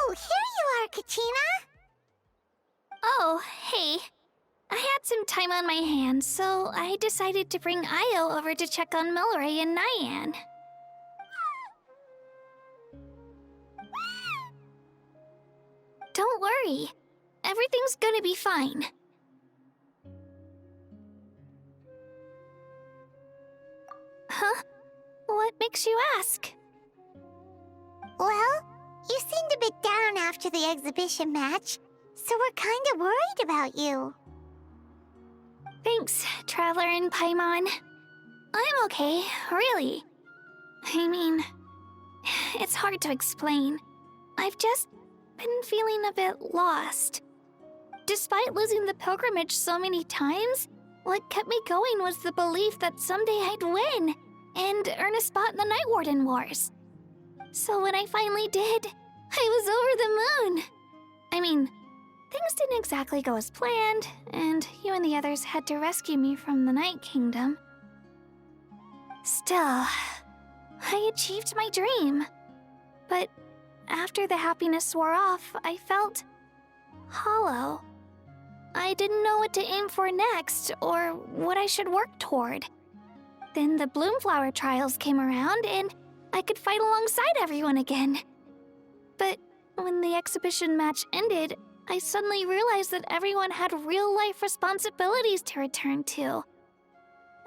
Oh, here you are, Katrina. Oh, hey. time on my hands, so I decided to bring Io over to check on Milray and Nyan. Don't worry. Everything's gonna be fine. Huh? What makes you ask? Well, you seemed a bit down after the exhibition match, so we're kinda worried about you. Thanks, Traveler and Paimon. I'm okay, really. I mean, it's hard to explain. I've just been feeling a bit lost. Despite losing the pilgrimage so many times, what kept me going was the belief that someday I'd win and earn a spot in the Night Warden Wars. So when I finally did, I was over the moon. I mean, things didn't exactly go as planned, and you and the others had to rescue me from the Night Kingdom. Still, I achieved my dream. But after the happiness wore off, I felt hollow. I didn't know what to aim for next, or what I should work toward. Then the Bloomflower trials came around, and I could fight alongside everyone again. But when the exhibition match ended, I suddenly realized that everyone had real-life responsibilities to return to.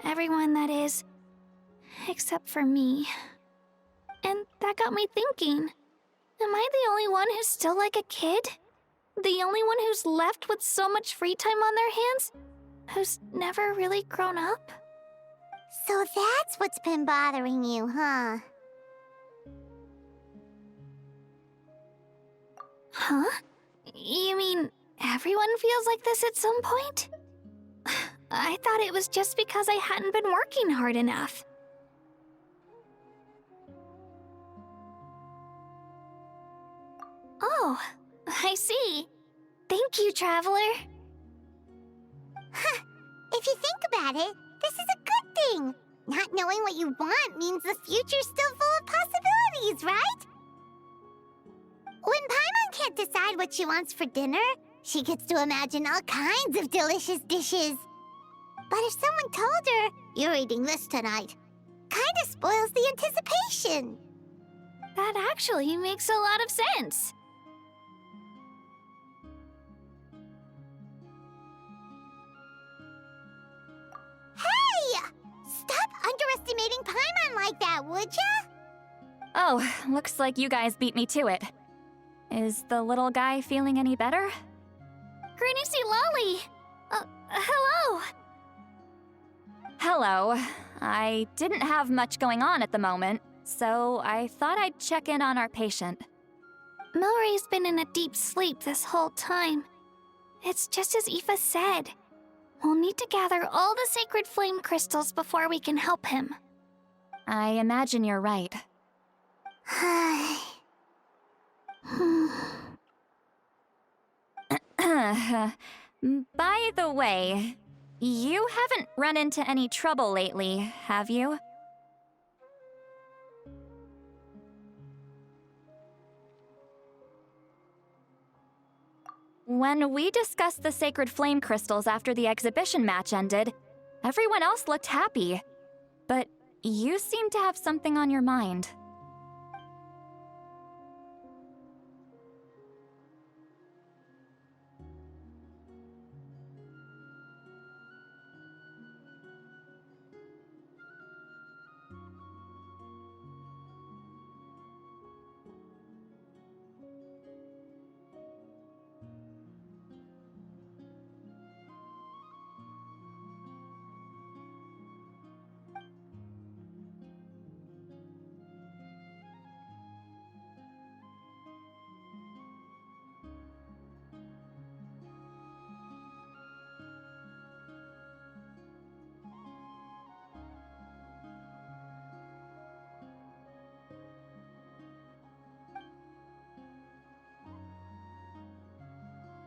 Everyone, that is, except for me. And that got me thinking, am I the only one who's still like a kid? The only one who's left with so much free time on their hands? Who's never really grown up? So that's what's been bothering you, huh? Huh? You mean everyone feels like this at some point? I thought it was just because I hadn't been working hard enough. Oh, I see. Thank you, Traveler. Huh. If you think about it, this is a good thing. Not knowing what you want means the future's still full of possibilities, right? When Paimon can't decide what she wants for dinner, she gets to imagine all kinds of delicious dishes. But if someone told her, "You're eating this tonight," kinda spoils the anticipation. That actually makes a lot of sense. Hey! Stop underestimating Paimon like that, would ya? Oh, looks like you guys beat me to it. Is the little guy feeling any better? Granny C. Lolly! Hello! Hello. I didn't have much going on at the moment, so I thought I'd check in on our patient. Milray's been in a deep sleep this whole time. It's just as Aoife said. We'll need to gather all the sacred flame crystals before we can help him. I imagine you're right. By the way, you haven't run into any trouble lately, have you? When we discussed the sacred flame crystals after the exhibition match ended, everyone else looked happy. But you seem to have something on your mind.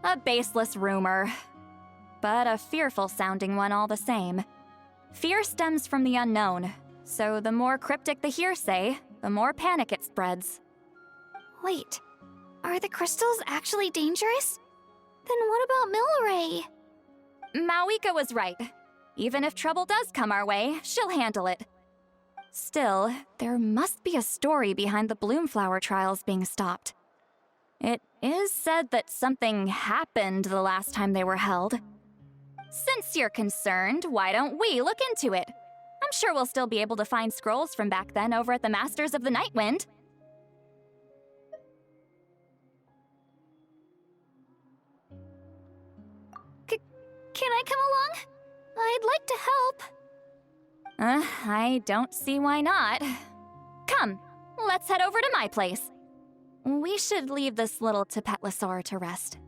A baseless rumor, but a fearful-sounding one all the same. Fear stems from the unknown, so the more cryptic the hearsay, the more panic it spreads. Wait, are the crystals actually dangerous? Then what about Milray? Mawika was right. Even if trouble does come our way, she'll handle it. Still, there must be a story behind the Bloomflower trials being stopped. It is said that something happened the last time they were held. Since you're concerned, why don't we look into it? I'm sure we'll still be able to find scrolls from back then over at the Masters of the Nightwind. Can I come along? I'd like to help. I don't see why not. Come, let's head over to my place. We should leave this little Tapetlosaur to rest.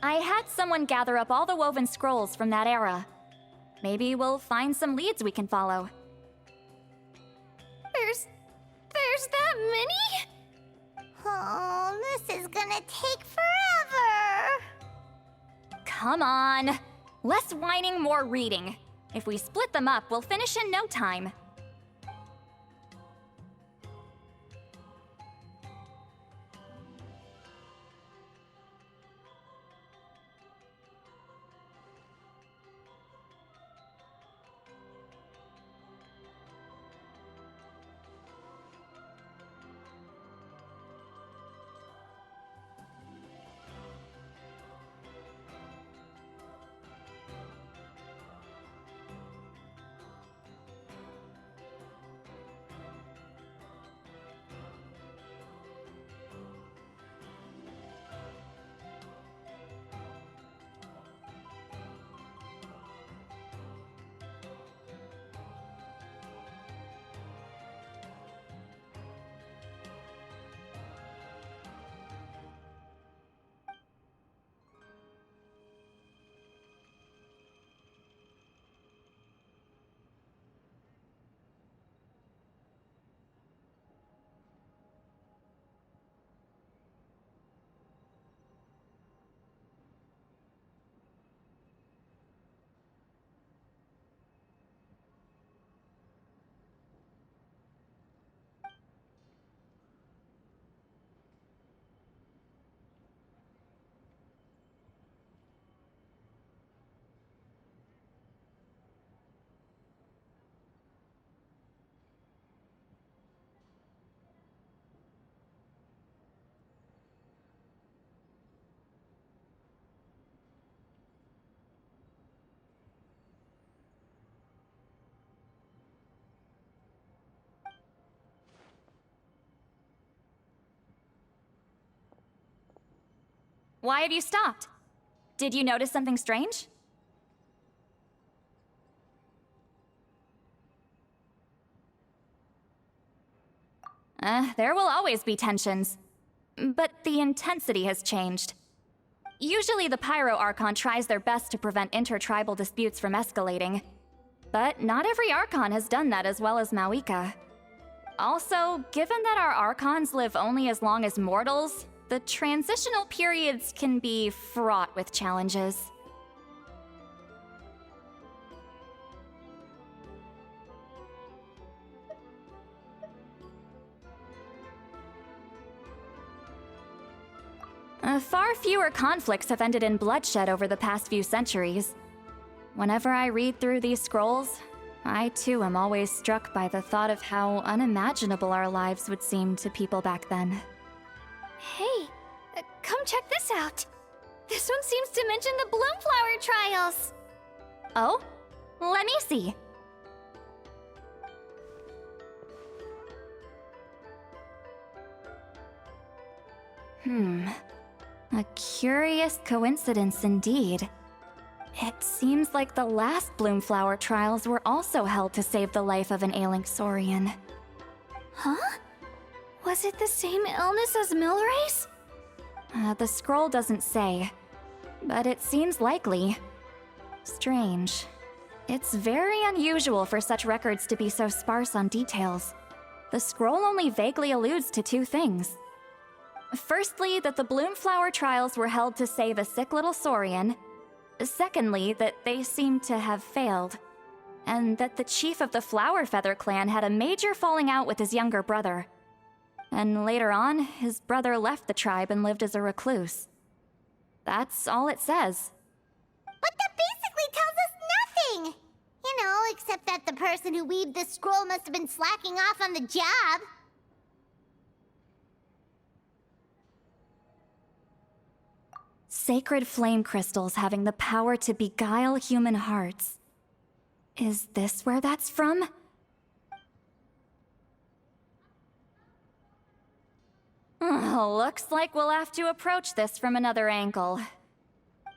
I had someone gather up all the woven scrolls from that era. Maybe we'll find some leads we can follow. There's that many? Oh, this is gonna take forever. Come on. Less whining, more reading. If we split them up, we'll finish in no time. Why have you stopped? Did you notice something strange? There will always be tensions. But the intensity has changed. Usually the Pyro Archon tries their best to prevent intertribal disputes from escalating. But not every Archon has done that as well as Mawika. Also, given that our Archons live only as long as mortals, the transitional periods can be fraught with challenges. Far fewer conflicts have ended in bloodshed over the past few centuries. Whenever I read through these scrolls, I too am always struck by the thought of how unimaginable our lives would seem to people back then. Hey, come check this out. This one seems to mention the Bloomflower trials. Oh? Let me see. A curious coincidence indeed. It seems like the last Bloomflower trials were also held to save the life of an ailing Saurian. Huh? Was it the same illness as Milray's? The scroll doesn't say, but it seems likely. Strange. It's very unusual for such records to be so sparse on details. The scroll only vaguely alludes to two things. Firstly, that the Bloomflower trials were held to save a sick little Saurian. Secondly, that they seem to have failed. And that the chief of the Flower Feather clan had a major falling out with his younger brother. And later on, his brother left the tribe and lived as a recluse. That's all it says. But that basically tells us nothing! You know, except that the person who weaved this scroll must have been slacking off on the job. Sacred flame crystals having the power to beguile human hearts. Is this where that's from? Looks like we'll have to approach this from another angle.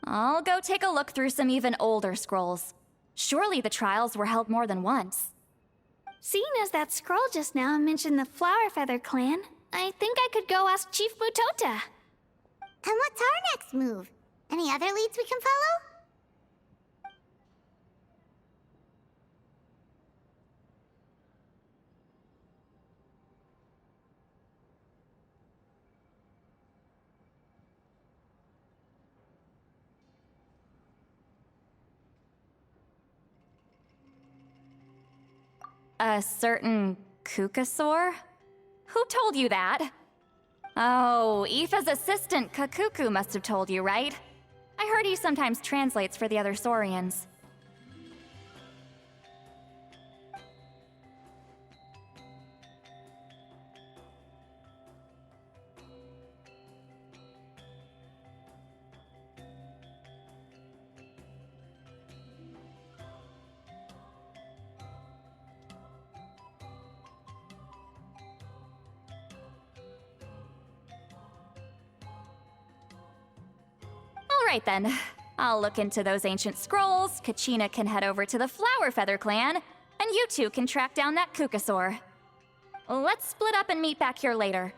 I'll go take a look through some even older scrolls. Surely the trials were held more than once. Seeing as that scroll just now mentioned the Flower Feather clan, I think I could go ask Chief Mutota. And what's our next move? Any other leads we can follow? A certain Kukasaur? Who told you that? Oh, Aoife's assistant, Kakuku, must have told you, right? I heard he sometimes translates for the other Saurians. Alright then. I'll look into those ancient scrolls, Kachina can head over to the Flower Feather clan, and you two can track down that Kukasaur. Let's split up and meet back here later.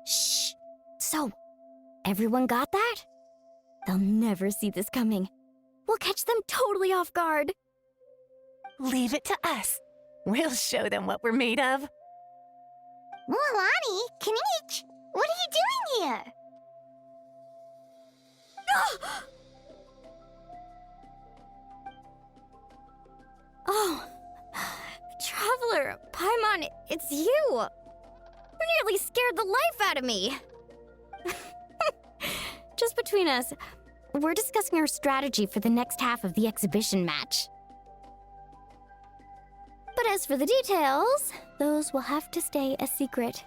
Shh. So, everyone got that? They'll never see this coming. We'll catch them totally off guard. Leave it to us. We'll show them what we're made of. Mualani, Kanich, what are you doing here? Oh, Traveler, Paimon, it's you! You nearly scared the life out of me! Just between us, we're discussing our strategy for the next half of the exhibition match. But as for the details, those will have to stay a secret.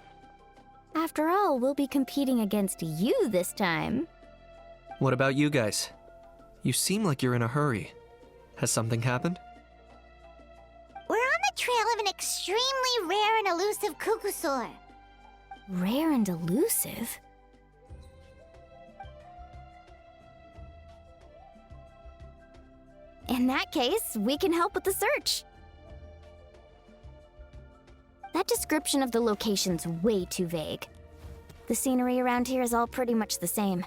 After all, we'll be competing against you this time. What about you guys? You seem like you're in a hurry. Has something happened? We're on the trail of an extremely rare and elusive Kukusaur. Rare and elusive? In that case, we can help with the search. That description of the location's way too vague. The scenery around here is all pretty much the same.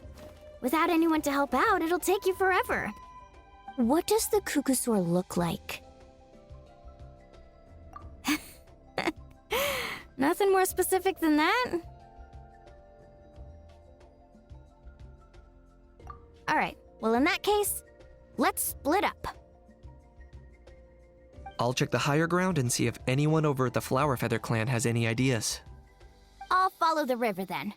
Without anyone to help out, it'll take you forever. What does the Kukusaur look like? Nothing more specific than that? Alright, well in that case, let's split up. I'll check the higher ground and see if anyone over at the Flower Feather clan has any ideas. I'll follow the river then.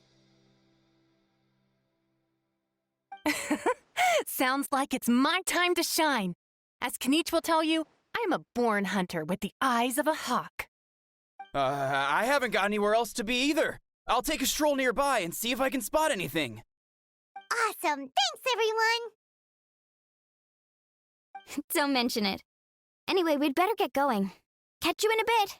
Sounds like it's my time to shine. As Kanich will tell you, I'm a born hunter with the eyes of a hawk. I haven't got anywhere else to be either. I'll take a stroll nearby and see if I can spot anything. Awesome! Thanks, everyone! Don't mention it. Anyway, we'd better get going. Catch you in a bit.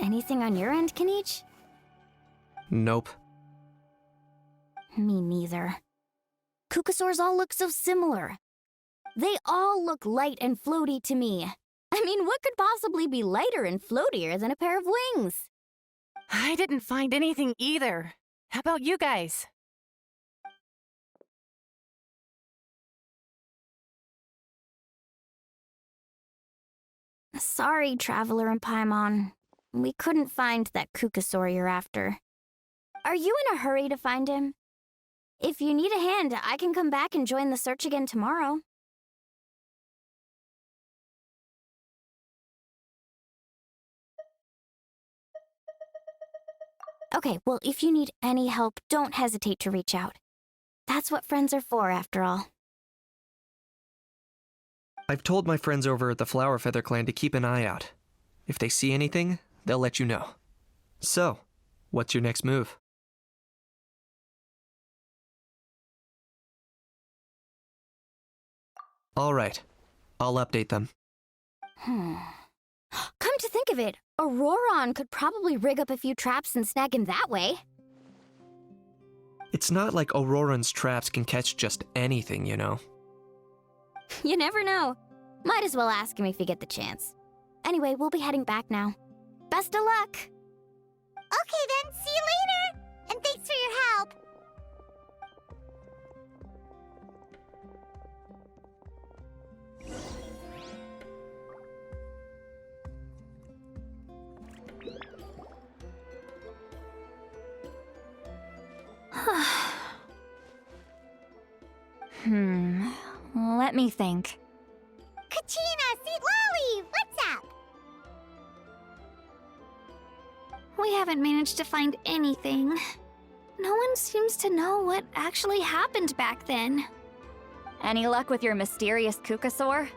Anything on your end, Kanich? Nope. Me neither. Kukasaurs all look so similar. They all look light and floaty to me. I mean, what could possibly be lighter and floatier than a pair of wings? I didn't find anything either. How about you guys? Sorry, Traveler and Paimon. We couldn't find that Kukasaur you're after. Are you in a hurry to find him? If you need a hand, I can come back and join the search again tomorrow. Okay, well, if you need any help, don't hesitate to reach out. That's what friends are for, after all. I've told my friends over at the Flower Feather Clan to keep an eye out. If they see anything, they'll let you know. So, what's your next move? All right, I'll update them. Come to think of it, Auroron could probably rig up a few traps and snag him that way. It's not like Auroran's traps can catch just anything, you know. You never know. Might as well ask him if you get the chance. Anyway, we'll be heading back now. Best of luck! Okay then, see you later! And thanks for your help! Let me think. Kachina, Seat Lolly, what's up? We haven't managed to find anything. No one seems to know what actually happened back then. Any luck with your mysterious Kukasaur?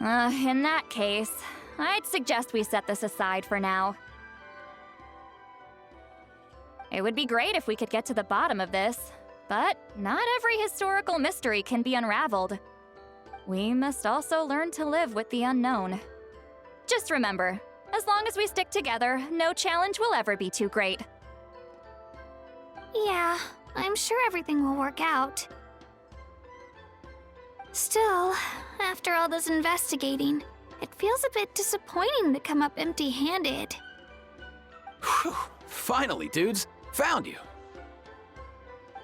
In that case, I'd suggest we set this aside for now. It would be great if we could get to the bottom of this, but not every historical mystery can be unraveled. We must also learn to live with the unknown. Just remember, as long as we stick together, no challenge will ever be too great. Yeah, I'm sure everything will work out. Still, after all this investigating, it feels a bit disappointing to come up empty-handed. Whew. Finally, dudes. Found you.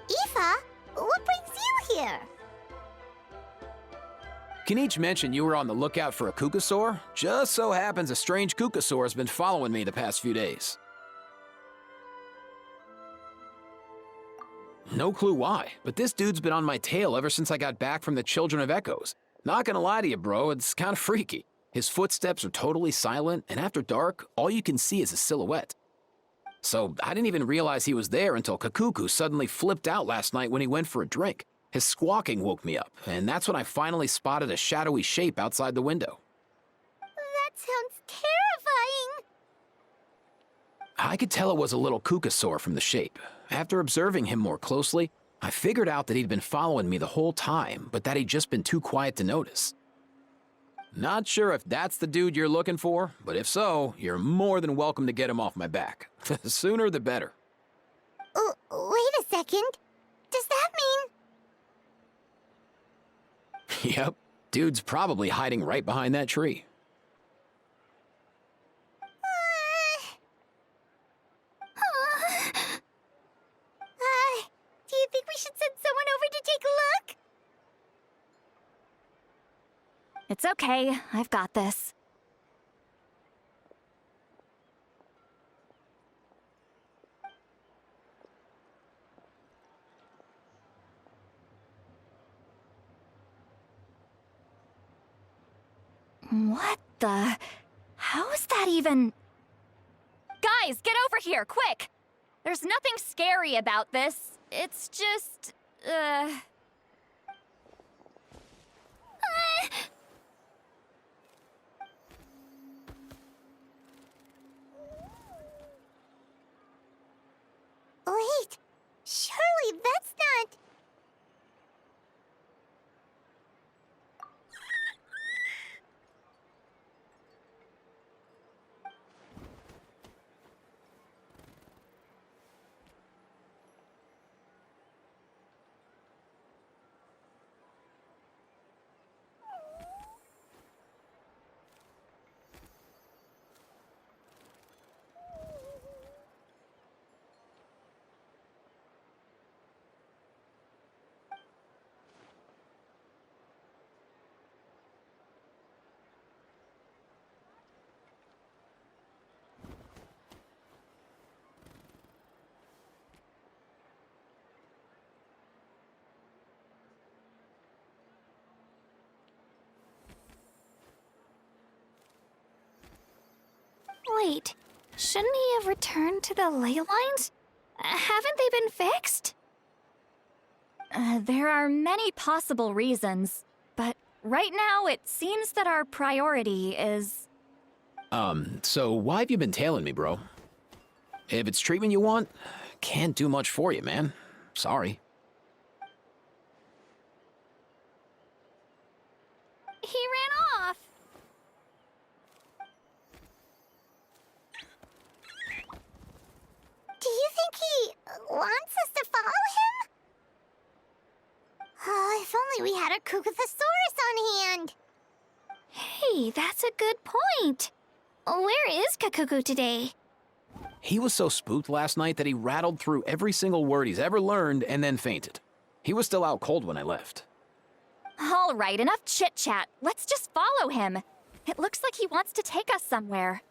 Aoife, what brings you here? Kanich mentioned you were on the lookout for a Kukasaur. Just so happens a strange Kukasaur has been following me the past few days. No clue why, but this dude's been on my tail ever since I got back from the Children of Echoes. Not gonna lie to you, bro, it's kinda freaky. His footsteps are totally silent, and after dark, all you can see is a silhouette. So I didn't even realize he was there until Kakuku suddenly flipped out last night when he went for a drink. His squawking woke me up, and that's when I finally spotted a shadowy shape outside the window. That sounds terrifying! I could tell it was a little Kukasaur from the shape. After observing him more closely, I figured out that he'd been following me the whole time, but that he'd just been too quiet to notice. Not sure if that's the dude you're looking for, but if so, you're more than welcome to get him off my back. The sooner the better. Wait a second. Does that mean... Yep, dude's probably hiding right behind that tree. Do you think we should send someone over to take a look? It's okay, I've got this. What the? How is that even? Guys, get over here, quick! There's nothing scary about this. It's just, Wait, surely that's not... Wait, shouldn't he have returned to the ley lines? Haven't they been fixed? There are many possible reasons, but right now it seems that our priority is... So why have you been tailing me, bro? If it's treatment you want, can't do much for you, man. Sorry. He ran off! Do you think he wants us to follow him? Oh, if only we had a Kukuthosaurus on hand. Hey, that's a good point. Where is Kakuku today? He was so spooked last night that he rattled through every single word he's ever learned and then fainted. He was still out cold when I left. All right, enough chit-chat. Let's just follow him. It looks like he wants to take us somewhere.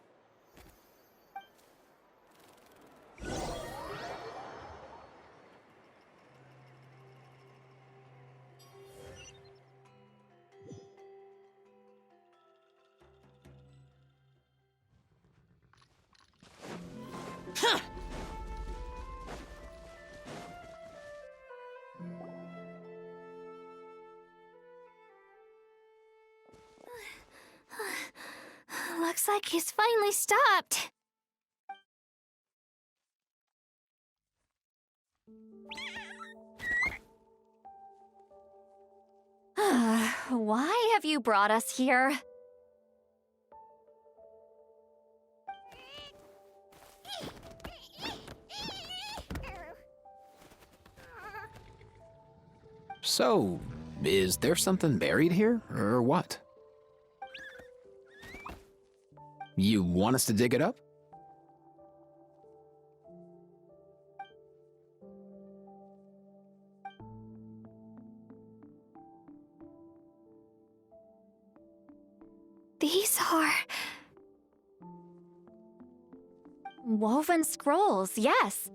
Huh! Looks like he's finally stopped. Why have you brought us here? So, is there something buried here, or what? You want us to dig it up? These are... Woven scrolls, yes.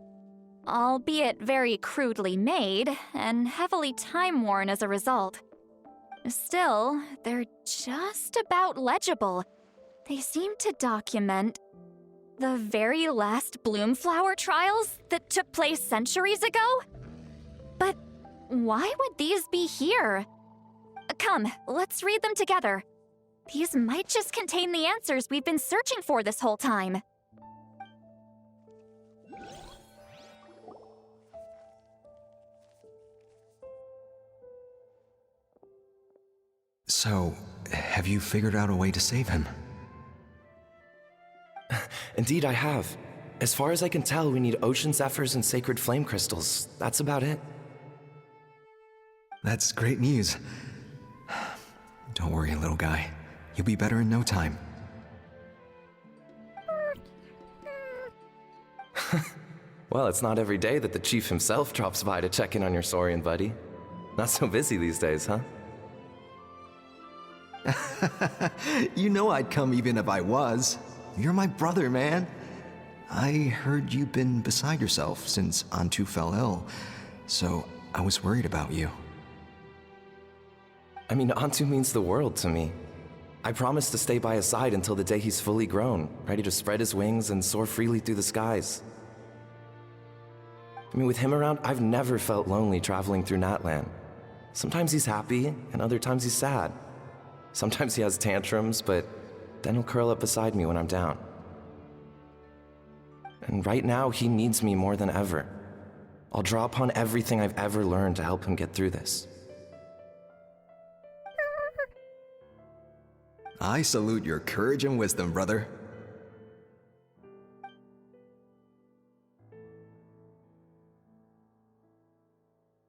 Albeit very crudely made, and heavily time-worn as a result. Still, they're just about legible. They seem to document the very last Bloomflower trials that took place centuries ago? But why would these be here? Come, let's read them together. These might just contain the answers we've been searching for this whole time. So, have you figured out a way to save him? Indeed, I have. As far as I can tell, we need ocean zephyrs and sacred flame crystals. That's about it. That's great news. Don't worry, little guy. You'll be better in no time. Well, it's not every day that the chief himself drops by to check in on your Saurian buddy. Not so busy these days, huh? You know I'd come even if I was. You're my brother, man. I heard you've been beside yourself since Antu fell ill, so I was worried about you. I mean, Antu means the world to me. I promised to stay by his side until the day he's fully grown, ready to spread his wings and soar freely through the skies. I mean, with him around, I've never felt lonely traveling through Natlan. Sometimes he's happy, and other times he's sad. Sometimes he has tantrums, but then he'll curl up beside me when I'm down. And right now, he needs me more than ever. I'll draw upon everything I've ever learned to help him get through this. I salute your courage and wisdom, brother.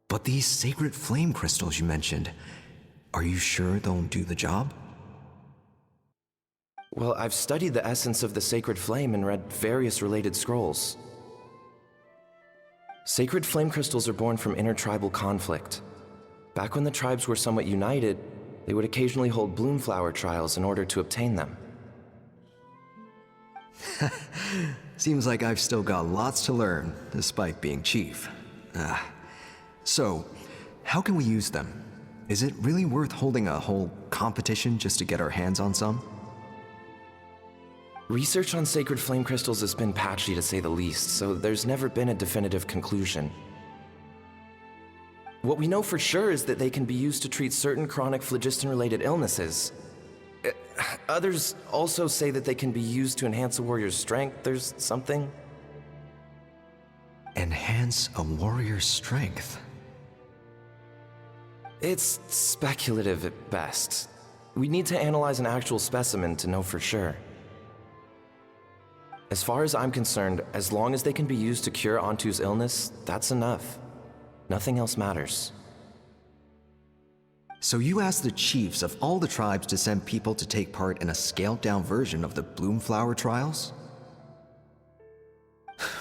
But these sacred flame crystals you mentioned, are you sure they'll do the job? Well, I've studied the essence of the sacred flame and read various related scrolls. Sacred flame crystals are born from intertribal conflict. Back when the tribes were somewhat united, they would occasionally hold Bloomflower trials in order to obtain them. Seems like I've still got lots to learn, despite being chief. So, how can we use them? Is it really worth holding a whole competition just to get our hands on some? Research on sacred flame crystals has been patchy to say the least, so there's never been a definitive conclusion. What we know for sure is that they can be used to treat certain chronic phlogiston-related illnesses. Others also say that they can be used to enhance a warrior's strength. There's something. Enhance a warrior's strength? It's speculative at best. We need to analyze an actual specimen to know for sure. As far as I'm concerned, as long as they can be used to cure Antu's illness, that's enough. Nothing else matters. So you asked the chiefs of all the tribes to send people to take part in a scaled-down version of the Bloomflower trials?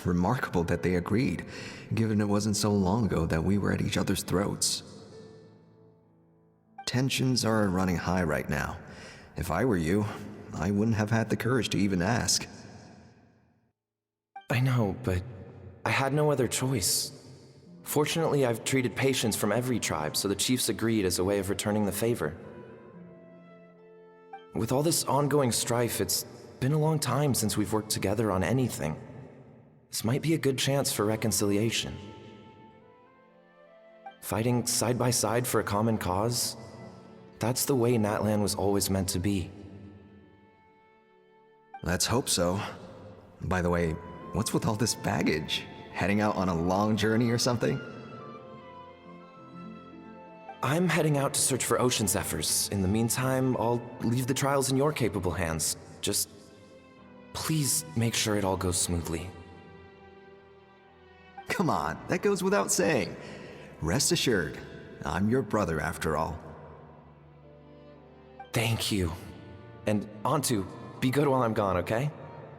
Remarkable that they agreed, given it wasn't so long ago that we were at each other's throats. Tensions are running high right now. If I were you, I wouldn't have had the courage to even ask. I know, but I had no other choice. Fortunately, I've treated patients from every tribe, so the chiefs agreed as a way of returning the favor. With all this ongoing strife, it's been a long time since we've worked together on anything. This might be a good chance for reconciliation. Fighting side by side for a common cause, that's the way Natlan was always meant to be. Let's hope so. By the way, what's with all this baggage? Heading out on a long journey or something? I'm heading out to search for Ocean Zephyrs. In the meantime, I'll leave the trials in your capable hands. Just please make sure it all goes smoothly. Come on, that goes without saying. Rest assured, I'm your brother after all. Thank you. And Antu, be good while I'm gone, okay?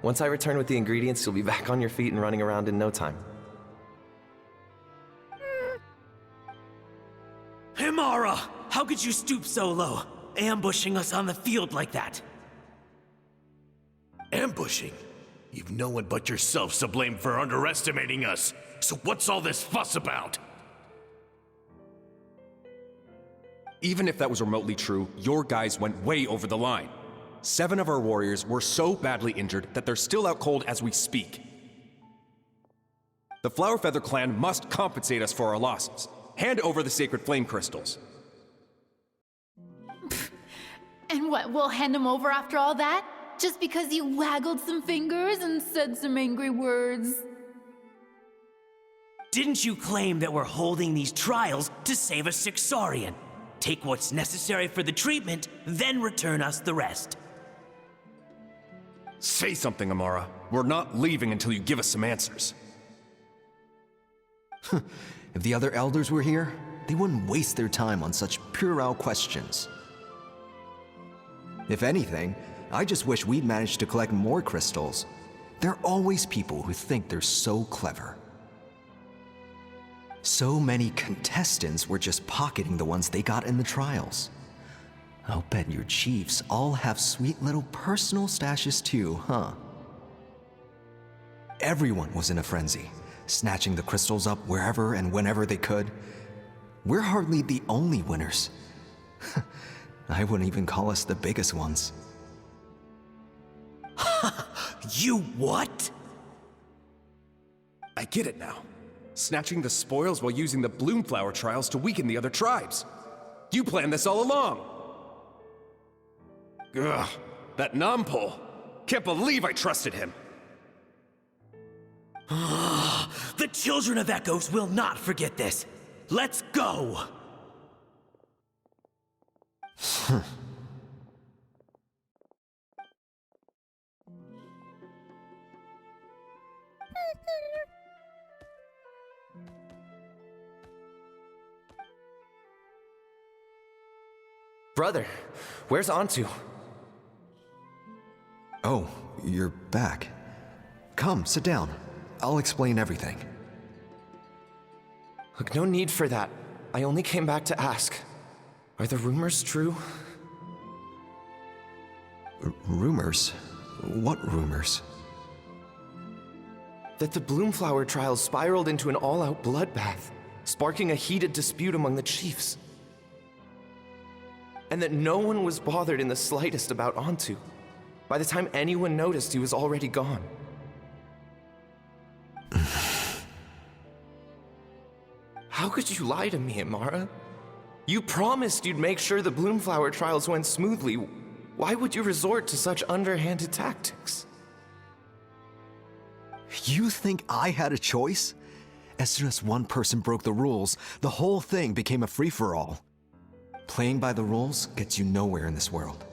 Once I return with the ingredients, you'll be back on your feet and running around in no time. Himara! How could you stoop so low, ambushing us on the field like that? Ambushing? You've no one but yourself to blame for underestimating us. So what's all this fuss about? Even if that was remotely true, your guys went way over the line. 7 of our warriors were so badly injured that they're still out cold as we speak. The Flower Feather clan must compensate us for our losses. Hand over the sacred flame crystals. And what, we'll hand them over after all that? Just because you waggled some fingers and said some angry words? Didn't you claim that we're holding these trials to save a sick Saurian? Take what's necessary for the treatment, then return us the rest. Say something, Amara. We're not leaving until you give us some answers. If the other elders were here, they wouldn't waste their time on such puerile questions. If anything, I just wish we'd managed to collect more crystals. There are always people who think they're so clever. So many contestants were just pocketing the ones they got in the trials. I'll bet your chiefs all have sweet little personal stashes too, huh? Everyone was in a frenzy, snatching the crystals up wherever and whenever they could. We're hardly the only winners. I wouldn't even call us the biggest ones. You what? I get it now. Snatching the spoils while using the Bloomflower trials to weaken the other tribes. You planned this all along. Ugh, that Nampole. Can't believe I trusted him. The children of Echoes will not forget this. Let's go! Brother, where's Antu? Oh, you're back. Come, sit down. I'll explain everything. Look, no need for that. I only came back to ask. Are the rumors true? Rumors? What rumors? That the Bloomflower trials spiraled into an all-out bloodbath, sparking a heated dispute among the chiefs. And that no one was bothered in the slightest about Antu. By the time anyone noticed, he was already gone. How could you lie to me, Amara? You promised you'd make sure the Bloomflower trials went smoothly. Why would you resort to such underhanded tactics? You think I had a choice? As soon as one person broke the rules, the whole thing became a free-for-all. Playing by the rules gets you nowhere in this world.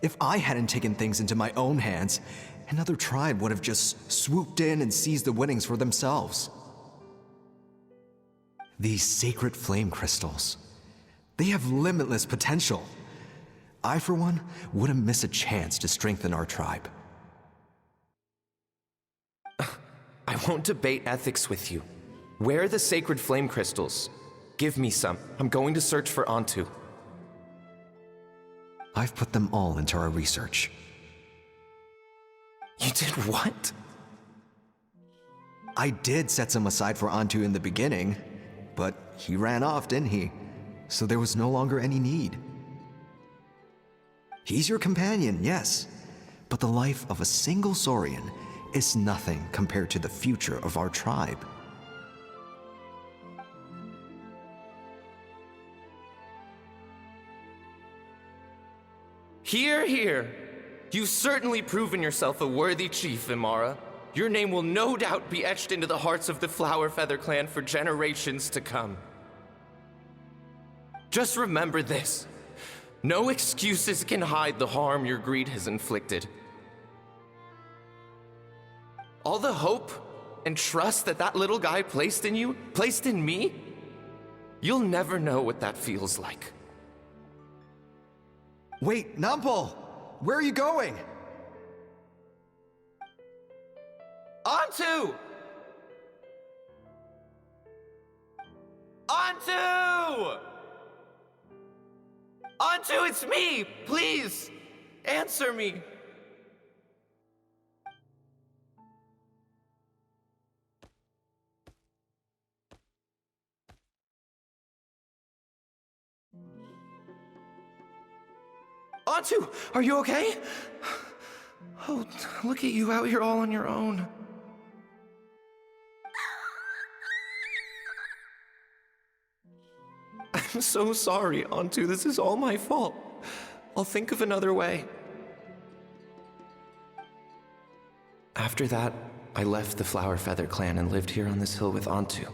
If I hadn't taken things into my own hands, another tribe would have just swooped in and seized the winnings for themselves. These sacred flame crystals, they have limitless potential. I, for one, wouldn't miss a chance to strengthen our tribe. I won't debate ethics with you. Where are the sacred flame crystals? Give me some. I'm going to search for Antu. I've put them all into our research. You did what? I did set some aside for Antu in the beginning, but he ran off, didn't he? So there was no longer any need. He's your companion, yes, but the life of a single Saurian is nothing compared to the future of our tribe. Hear, hear. You've certainly proven yourself a worthy chief, Imara. Your name will no doubt be etched into the hearts of the Flower Feather clan for generations to come. Just remember this. No excuses can hide the harm your greed has inflicted. All the hope and trust that little guy placed in you, placed in me, you'll never know what that feels like. Wait, Nampal! Where are you going? Antu! Antu! Antu, it's me! Please, answer me. Antu, are you okay? Oh, look at you out here all on your own. I'm so sorry, Antu. This is all my fault. I'll think of another way. After that, I left the Flower Feather clan and lived here on this hill with Antu.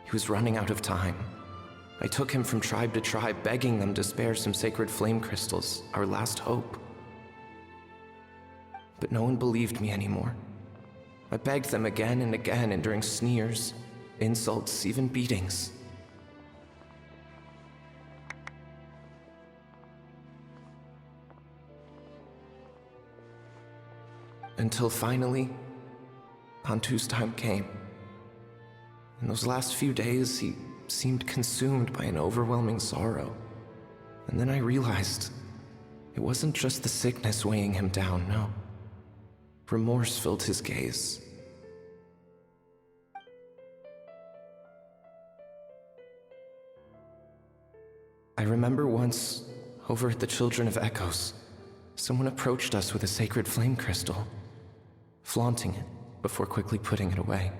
He was running out of time. I took him from tribe to tribe, begging them to spare some sacred flame crystals, our last hope. But no one believed me anymore. I begged them again and again, enduring sneers, insults, even beatings. Until finally, Antu's time came. In those last few days, he seemed consumed by an overwhelming sorrow. And then I realized it wasn't just the sickness weighing him down, no. Remorse filled his gaze. I remember once, over at the Children of Echoes, someone approached us with a sacred flame crystal, flaunting it before quickly putting it away.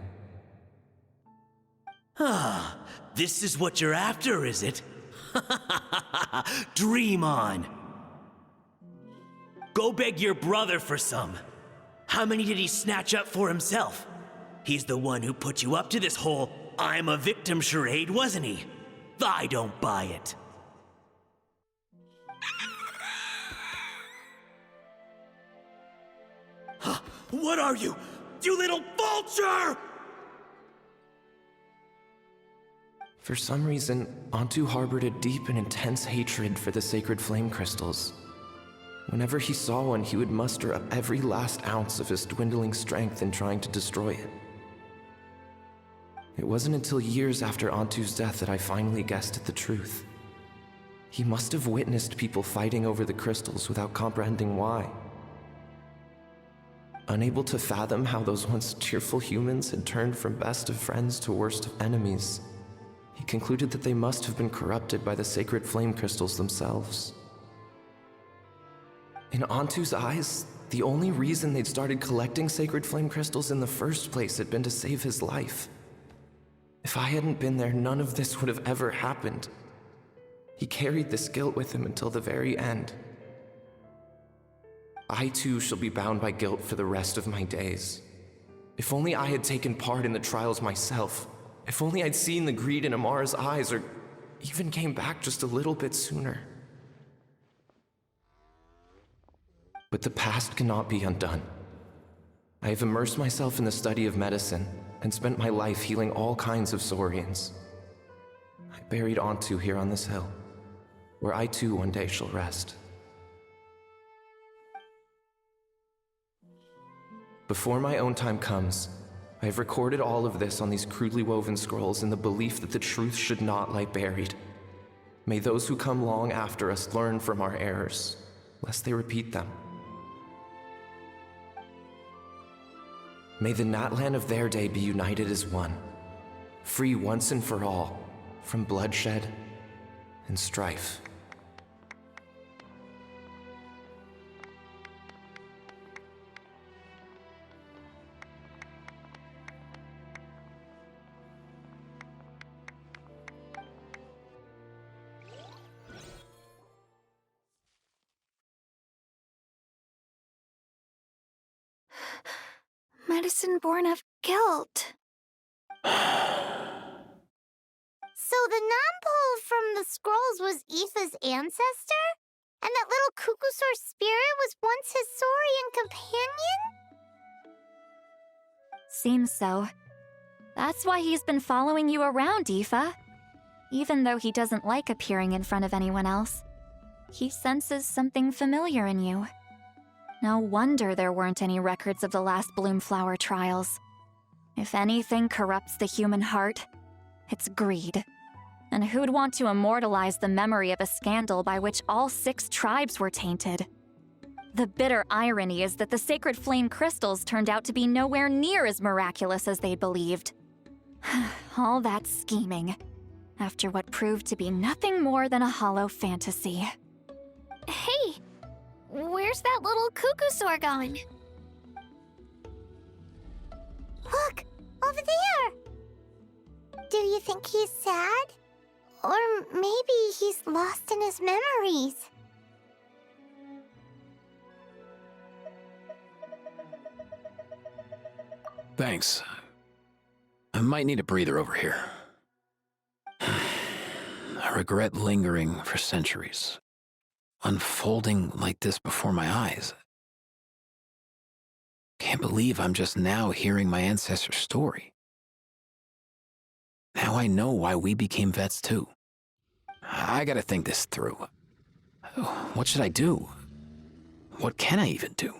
Ah, this is what you're after, is it? Dream on. Go beg your brother for some. How many did he snatch up for himself? He's the one who put you up to this whole I'm a victim charade, wasn't he? I don't buy it. What are you? You little vulture! For some reason, Antu harbored a deep and intense hatred for the sacred flame crystals. Whenever he saw one, he would muster up every last ounce of his dwindling strength in trying to destroy it. It wasn't until years after Antu's death that I finally guessed at the truth. He must have witnessed people fighting over the crystals without comprehending why. Unable to fathom how those once cheerful humans had turned from best of friends to worst of enemies, he concluded that they must have been corrupted by the sacred flame crystals themselves. In Antu's eyes, the only reason they'd started collecting sacred flame crystals in the first place had been to save his life. If I hadn't been there, none of this would have ever happened. He carried this guilt with him until the very end. I too shall be bound by guilt for the rest of my days. If only I had taken part in the trials myself. If only I'd seen the greed in Amara's eyes, or even came back just a little bit sooner. But the past cannot be undone. I have immersed myself in the study of medicine and spent my life healing all kinds of Saurians. I buried Antu here on this hill, where I too one day shall rest. Before my own time comes, I have recorded all of this on these crudely woven scrolls in the belief that the truth should not lie buried. May those who come long after us learn from our errors, lest they repeat them. May the Natlan of their day be united as one, free once and for all from bloodshed and strife. Medicine born of guilt. So the non-pole from the scrolls was Aether's ancestor? And that little Cuckoosaur spirit was once his Saurian companion? Seems so. That's why he's been following you around, Aoife. Even though he doesn't like appearing in front of anyone else, he senses something familiar in you. No wonder there weren't any records of the last Bloomflower trials. If anything corrupts the human heart, it's greed. And who'd want to immortalize the memory of a scandal by which all 6 tribes were tainted? The bitter irony is that the sacred flame crystals turned out to be nowhere near as miraculous as they believed. All that scheming, after what proved to be nothing more than a hollow fantasy. Hey! Where's that little Cuckoosaur going? Look! Over there! Do you think he's sad? Or maybe he's lost in his memories? Thanks. I might need a breather over here. I regret lingering for centuries, unfolding like this before my eyes. Can't believe I'm just now hearing my ancestor's story. Now I know why we became vets too. I gotta think this through. What should I do? What can I even do?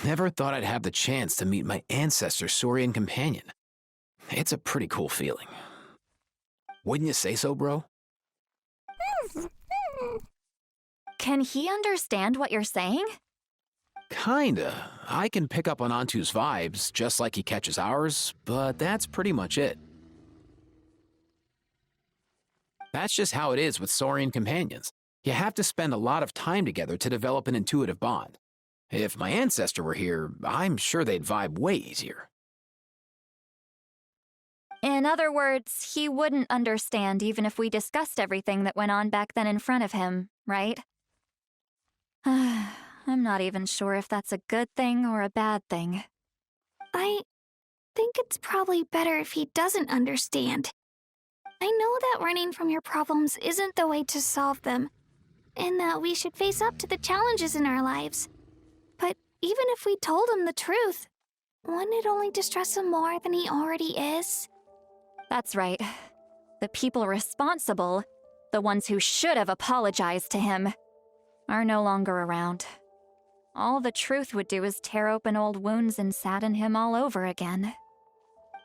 Never thought I'd have the chance to meet my ancestor's Saurian companion. It's a pretty cool feeling. Wouldn't you say so, bro? Can he understand what you're saying? Kinda. I can pick up on Antu's vibes, just like he catches ours, but that's pretty much it. That's just how it is with Saurian companions. You have to spend a lot of time together to develop an intuitive bond. If my ancestor were here, I'm sure they'd vibe way easier. In other words, he wouldn't understand even if we discussed everything that went on back then in front of him, right? I'm not even sure if that's a good thing or a bad thing. I think it's probably better if he doesn't understand. I know that running from your problems isn't the way to solve them, and that we should face up to the challenges in our lives. But even if we told him the truth, wouldn't it only distress him more than he already is? That's right. The people responsible, the ones who should have apologized to him, are no longer around. All the truth would do is tear open old wounds and sadden him all over again.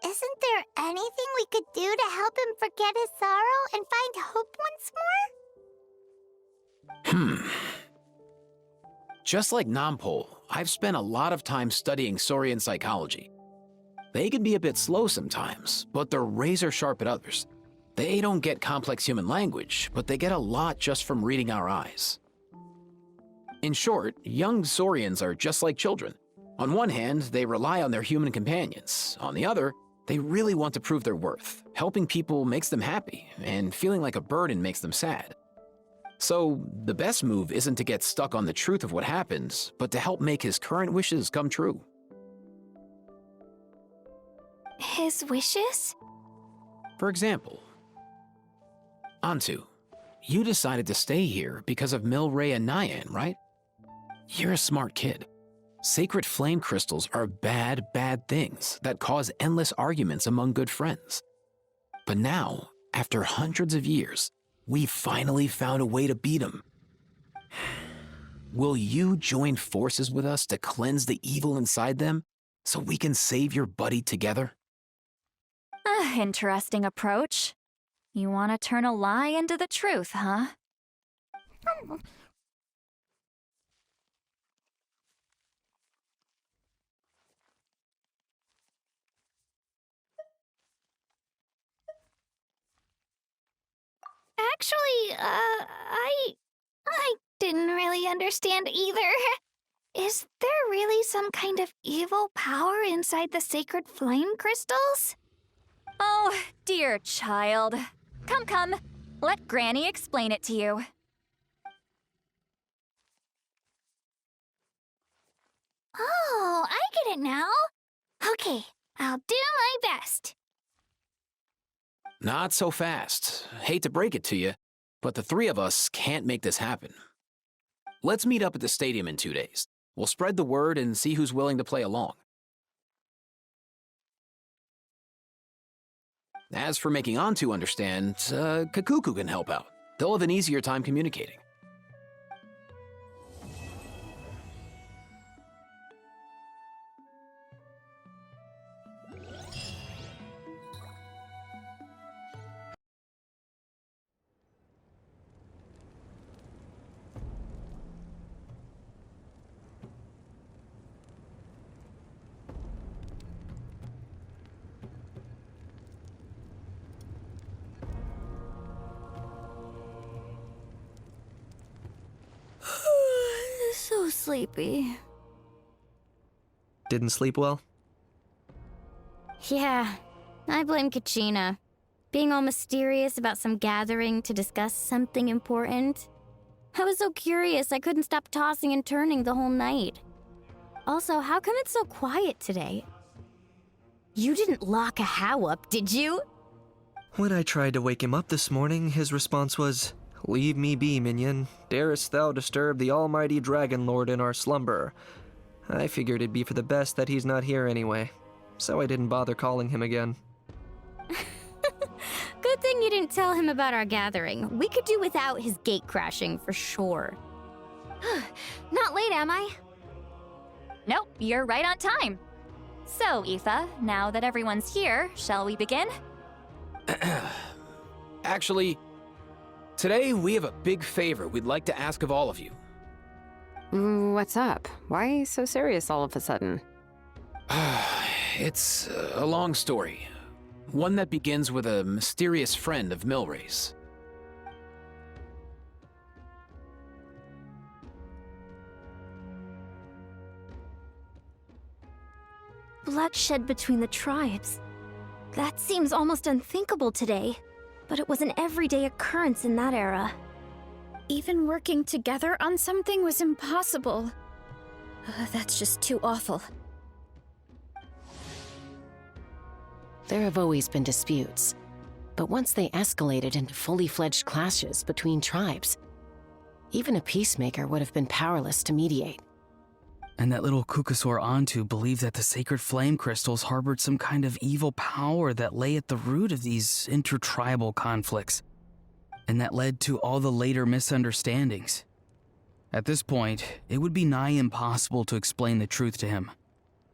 Isn't there anything we could do to help him forget his sorrow and find hope once more? Just like Nampol, I've spent a lot of time studying Saurian psychology. They can be a bit slow sometimes, but they're razor sharp at others. They don't get complex human language, but they get a lot just from reading our eyes. In short, young Saurians are just like children. On one hand, they rely on their human companions. On the other, they really want to prove their worth. Helping people makes them happy, and feeling like a burden makes them sad. So, the best move isn't to get stuck on the truth of what happens, but to help make his current wishes come true. His wishes? For example, Antu, you decided to stay here because of Milray and Nyan, right? You're a smart kid. Sacred flame crystals are bad, bad things that cause endless arguments among good friends. But now, after hundreds of years, we finally found a way to beat them. Will you join forces with us to cleanse the evil inside them so we can save your buddy together? Interesting approach. You want to turn a lie into the truth, huh? Actually, I didn't really understand either. Is there really some kind of evil power inside the sacred flame crystals? Oh, dear child. Come. Let Granny explain it to you. Oh, I get it now. Okay, I'll do my best. Not so fast. Hate to break it to you, but the three of us can't make this happen. Let's meet up at the stadium in 2 days. We'll spread the word and see who's willing to play along. As for making Antu understand, Kakuku can help out. They'll have an easier time communicating. So sleepy. Didn't sleep well? Yeah, I blame Kachina. Being all mysterious about some gathering to discuss something important. I was so curious I couldn't stop tossing and turning the whole night. Also, how come it's so quiet today? You didn't lock a How up, did you? When I tried to wake him up this morning, his response was, "Leave me be, minion. Darest thou disturb the almighty Dragon Lord in our slumber?" I figured it'd be for the best that he's not here anyway, so I didn't bother calling him again. Good thing you didn't tell him about our gathering. We could do without his gate crashing for sure. Not late, am I? Nope, you're right on time. So, Aoife, now that everyone's here, shall we begin? Actually, today we have a big favor we'd like to ask of all of you. What's up? Why so serious all of a sudden? It's a long story. One that begins with a mysterious friend of Milray's. Bloodshed between the tribes. That seems almost unthinkable today, but it was an everyday occurrence in that era. Even working together on something was impossible. That's just too awful. There have always been disputes, but once they escalated into fully fledged clashes between tribes, even a peacemaker would have been powerless to mediate. And that little Kukusor Antu believed that the sacred flame crystals harbored some kind of evil power that lay at the root of these intertribal conflicts, and that led to all the later misunderstandings. At this point, it would be nigh impossible to explain the truth to him.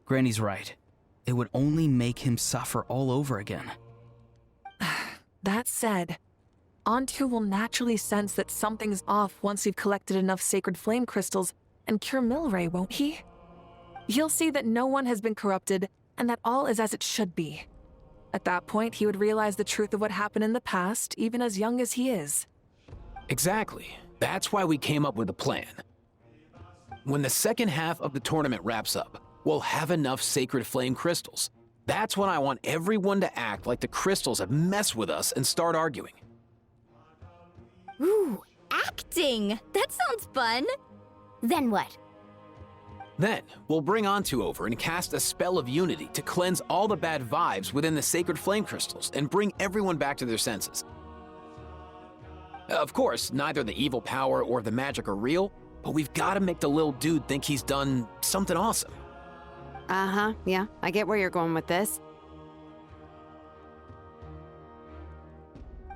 Granny's right. It would only make him suffer all over again. That said, Antu will naturally sense that something's off once you've collected enough sacred flame crystals and cure Milray, won't he? He'll see that no one has been corrupted and that all is as it should be. At that point, he would realize the truth of what happened in the past, even as young as he is. Exactly. That's why we came up with a plan. When the second half of the tournament wraps up, we'll have enough sacred flame crystals. That's when I want everyone to act like the crystals have messed with us and start arguing. Ooh, acting! That sounds fun! Then what? Then, we'll bring Antu over and cast a spell of unity to cleanse all the bad vibes within the sacred flame crystals and bring everyone back to their senses. Of course, neither the evil power or the magic are real, but we've got to make the little dude think he's done something awesome. Uh-huh, yeah, I get where you're going with this.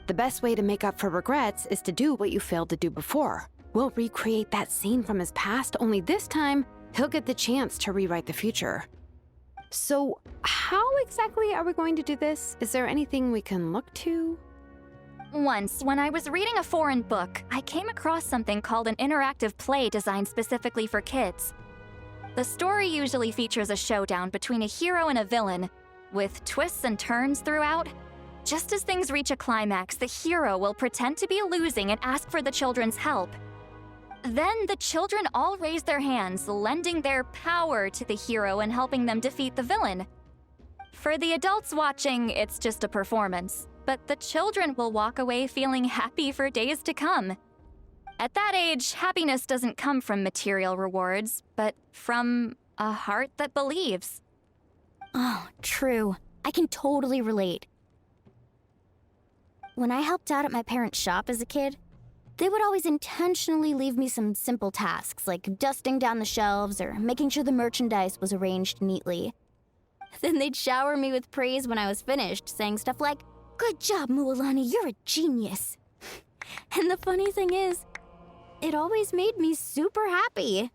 The best way to make up for regrets is to do what you failed to do before. We'll recreate that scene from his past, only this time, he'll get the chance to rewrite the future. So, how exactly are we going to do this? Is there anything we can look to? Once, when I was reading a foreign book, I came across something called an interactive play designed specifically for kids. The story usually features a showdown between a hero and a villain, with twists and turns throughout. Just as things reach a climax, the hero will pretend to be losing and ask for the children's help. Then the children all raise their hands, lending their power to the hero and helping them defeat the villain. For the adults watching, it's just a performance, but the children will walk away feeling happy for days to come. At that age, happiness doesn't come from material rewards, but from a heart that believes. Oh, true. I can totally relate. When I helped out at my parents' shop as a kid, they would always intentionally leave me some simple tasks, like dusting down the shelves or making sure the merchandise was arranged neatly. Then they'd shower me with praise when I was finished, saying stuff like, "Good job, Mualani, you're a genius." And the funny thing is, it always made me super happy.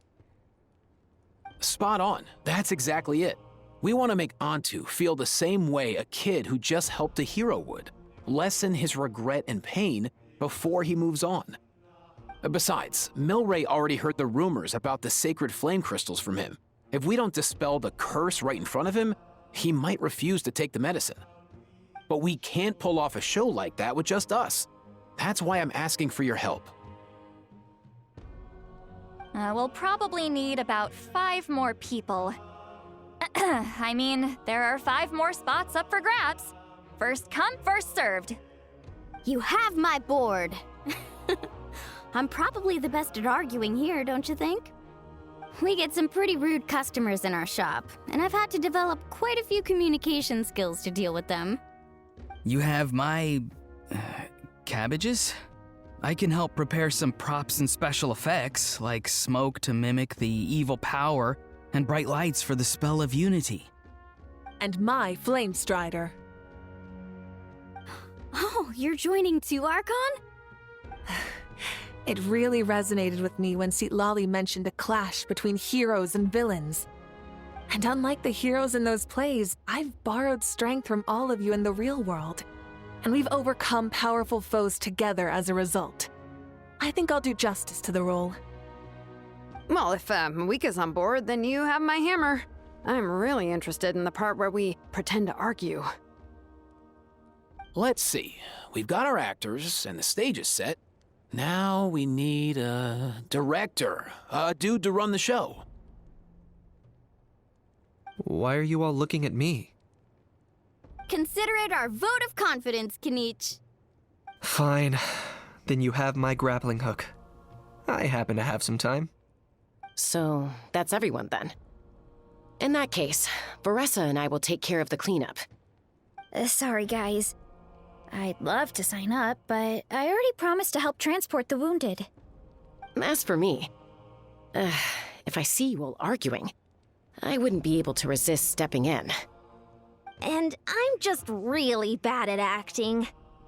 Spot on. That's exactly it. We want to make Antu feel the same way a kid who just helped a hero would. Lessen his regret and pain before he moves on. Besides, Milray already heard the rumors about the sacred flame crystals from him. If we don't dispel the curse right in front of him, he might refuse to take the medicine. But we can't pull off a show like that with just us. That's why I'm asking for your help. We'll probably need about 5 more people. I mean, there are 5 more spots up for grabs. First come, first served. You have my board. I'm probably the best at arguing here, don't you think? We get some pretty rude customers in our shop, and I've had to develop quite a few communication skills to deal with them. You have my... cabbages? I can help prepare some props and special effects, like smoke to mimic the evil power, and bright lights for the spell of unity. And my flame strider. Oh, you're joining too, Archon? It really resonated with me when Citlali mentioned a clash between heroes and villains. And unlike the heroes in those plays, I've borrowed strength from all of you in the real world. And we've overcome powerful foes together as a result. I think I'll do justice to the role. Well, if Mika's on board, then you have my hammer. I'm really interested in the part where we pretend to argue. Let's see. We've got our actors, and the stage is set. Now we need a director, a dude to run the show. Why are you all looking at me? Consider it our vote of confidence, Kinich. Fine. Then you have my grappling hook. I happen to have some time. So, that's everyone then. In that case, Varessa and I will take care of the cleanup. Sorry, guys. I'd love to sign up, but I already promised to help transport the wounded. As for me, if I see you all arguing, I wouldn't be able to resist stepping in. And I'm just really bad at acting.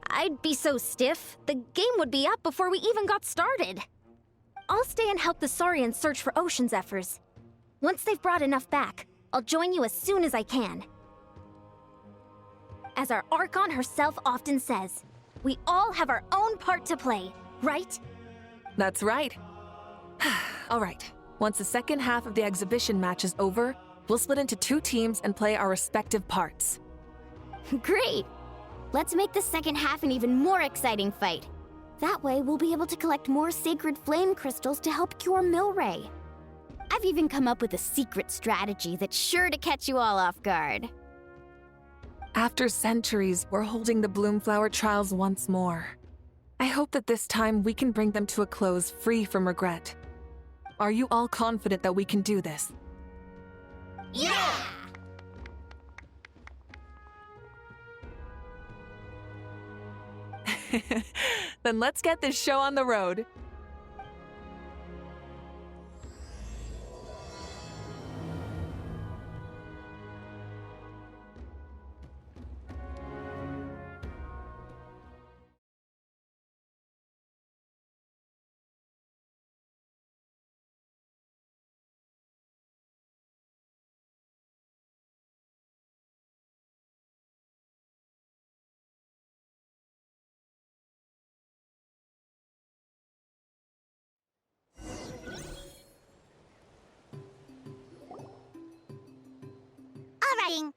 I'd be so stiff, the game would be up before we even got started. I'll stay and help the Saurians search for ocean zephyrs. Once they've brought enough back, I'll join you as soon as I can. As our Archon herself often says, we all have our own part to play, right? That's right. All right. Once the second half of the exhibition match is over, we'll split into 2 teams and play our respective parts. Great! Let's make the second half an even more exciting fight. That way, we'll be able to collect more sacred flame crystals to help cure Milray. I've even come up with a secret strategy that's sure to catch you all off guard. After centuries, we're holding the Bloomflower trials once more. I hope that this time we can bring them to a close free from regret. Are you all confident that we can do this? Yeah! Then let's get this show on the road. Alrighty.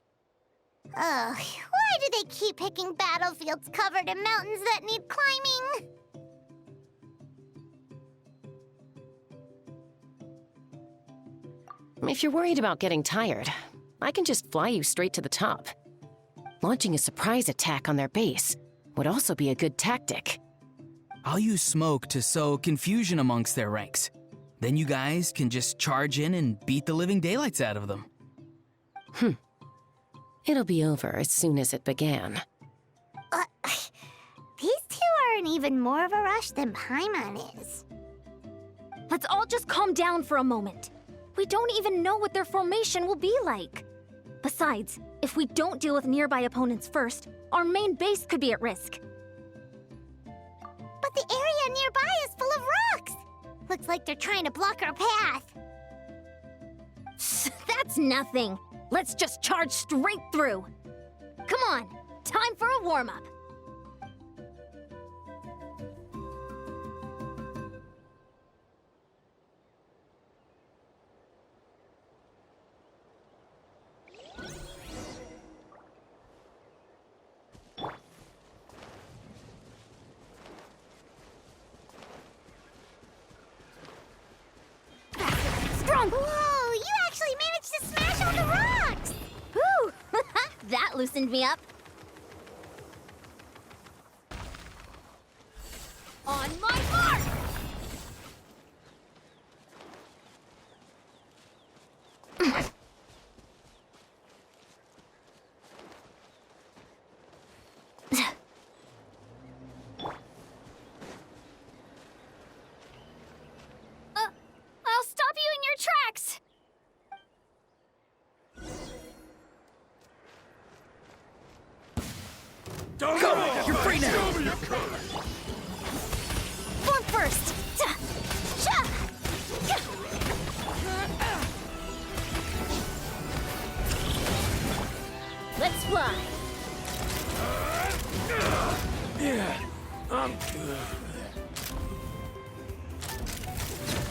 Ugh, why do they keep picking battlefields covered in mountains that need climbing? If you're worried about getting tired, I can just fly you straight to the top. Launching a surprise attack on their base would also be a good tactic. I'll use smoke to sow confusion amongst their ranks. Then you guys can just charge in and beat the living daylights out of them. It'll be over as soon as it began. These two are in even more of a rush than Paimon is. Let's all just calm down for a moment. We don't even know what their formation will be like. Besides, if we don't deal with nearby opponents first, our main base could be at risk. But the area nearby is full of rocks! Looks like they're trying to block our path. That's nothing. Let's just charge straight through. Come on, time for a warm-up. Strong! Whoa, you actually managed to smash all the rocks! Whew! That loosened me up. On my mark! I'll stop you in your tracks! Go! You're free now! Form first! fly. Yeah, I'm good.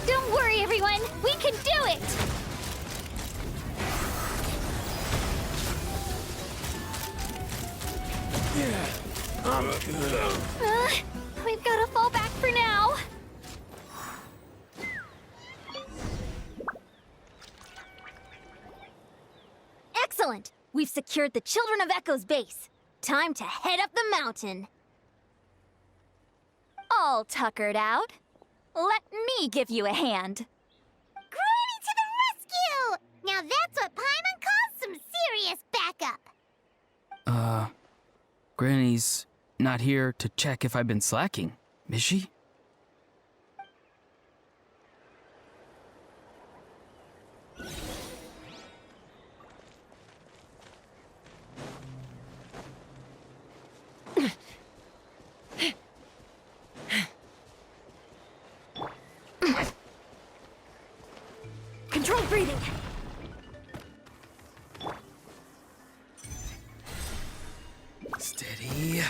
Don't worry, everyone. We can do it. Yeah, I'm good. We've got to fall back for now. Excellent! We've secured the Children of Echo's base. Time to head up the mountain. All tuckered out. Let me give you a hand. Granny to the rescue! Now that's what Paimon calls some serious backup. Granny's not here to check if I've been slacking, is she? Controlled breathing. Steady.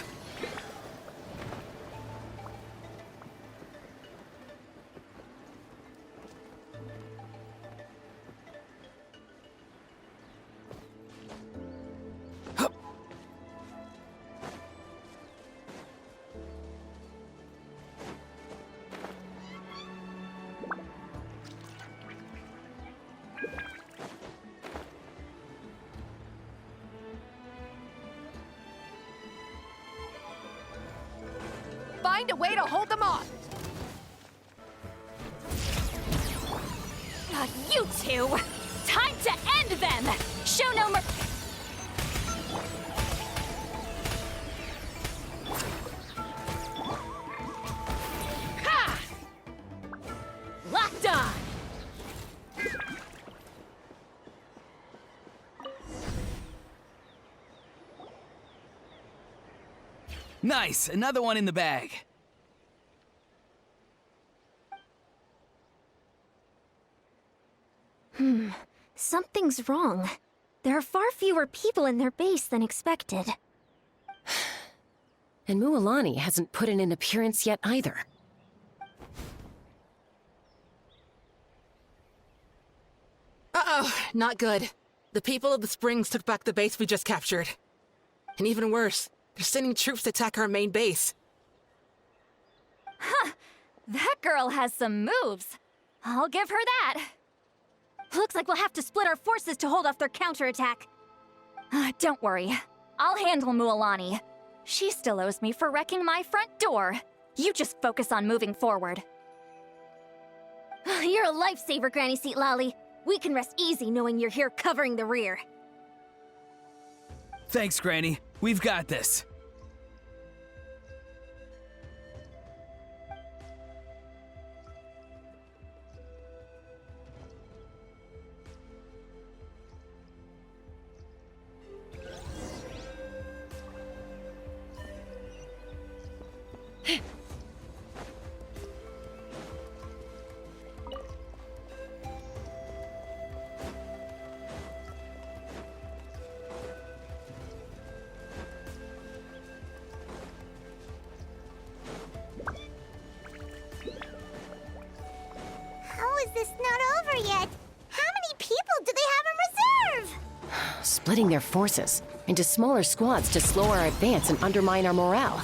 Find a way to hold them off. You two! Time to end them! Show no mer- Ha! Locked on! Nice, another one in the bag. Something's wrong. There are far fewer people in their base than expected. And Mualani hasn't put in an appearance yet either. Uh-oh, not good. The people of the Springs took back the base we just captured. And even worse, they're sending troops to attack our main base. Huh! That girl has some moves. I'll give her that. Looks like we'll have to split our forces to hold off their counterattack. Don't worry. I'll handle Mualani. She still owes me for wrecking my front door. You just focus on moving forward. You're a lifesaver, Granny Seat Lolly. We can rest easy knowing you're here covering the rear. Thanks, Granny. We've got this. How is this not over yet? How many people do they have in reserve? Splitting their forces into smaller squads to slow our advance and undermine our morale.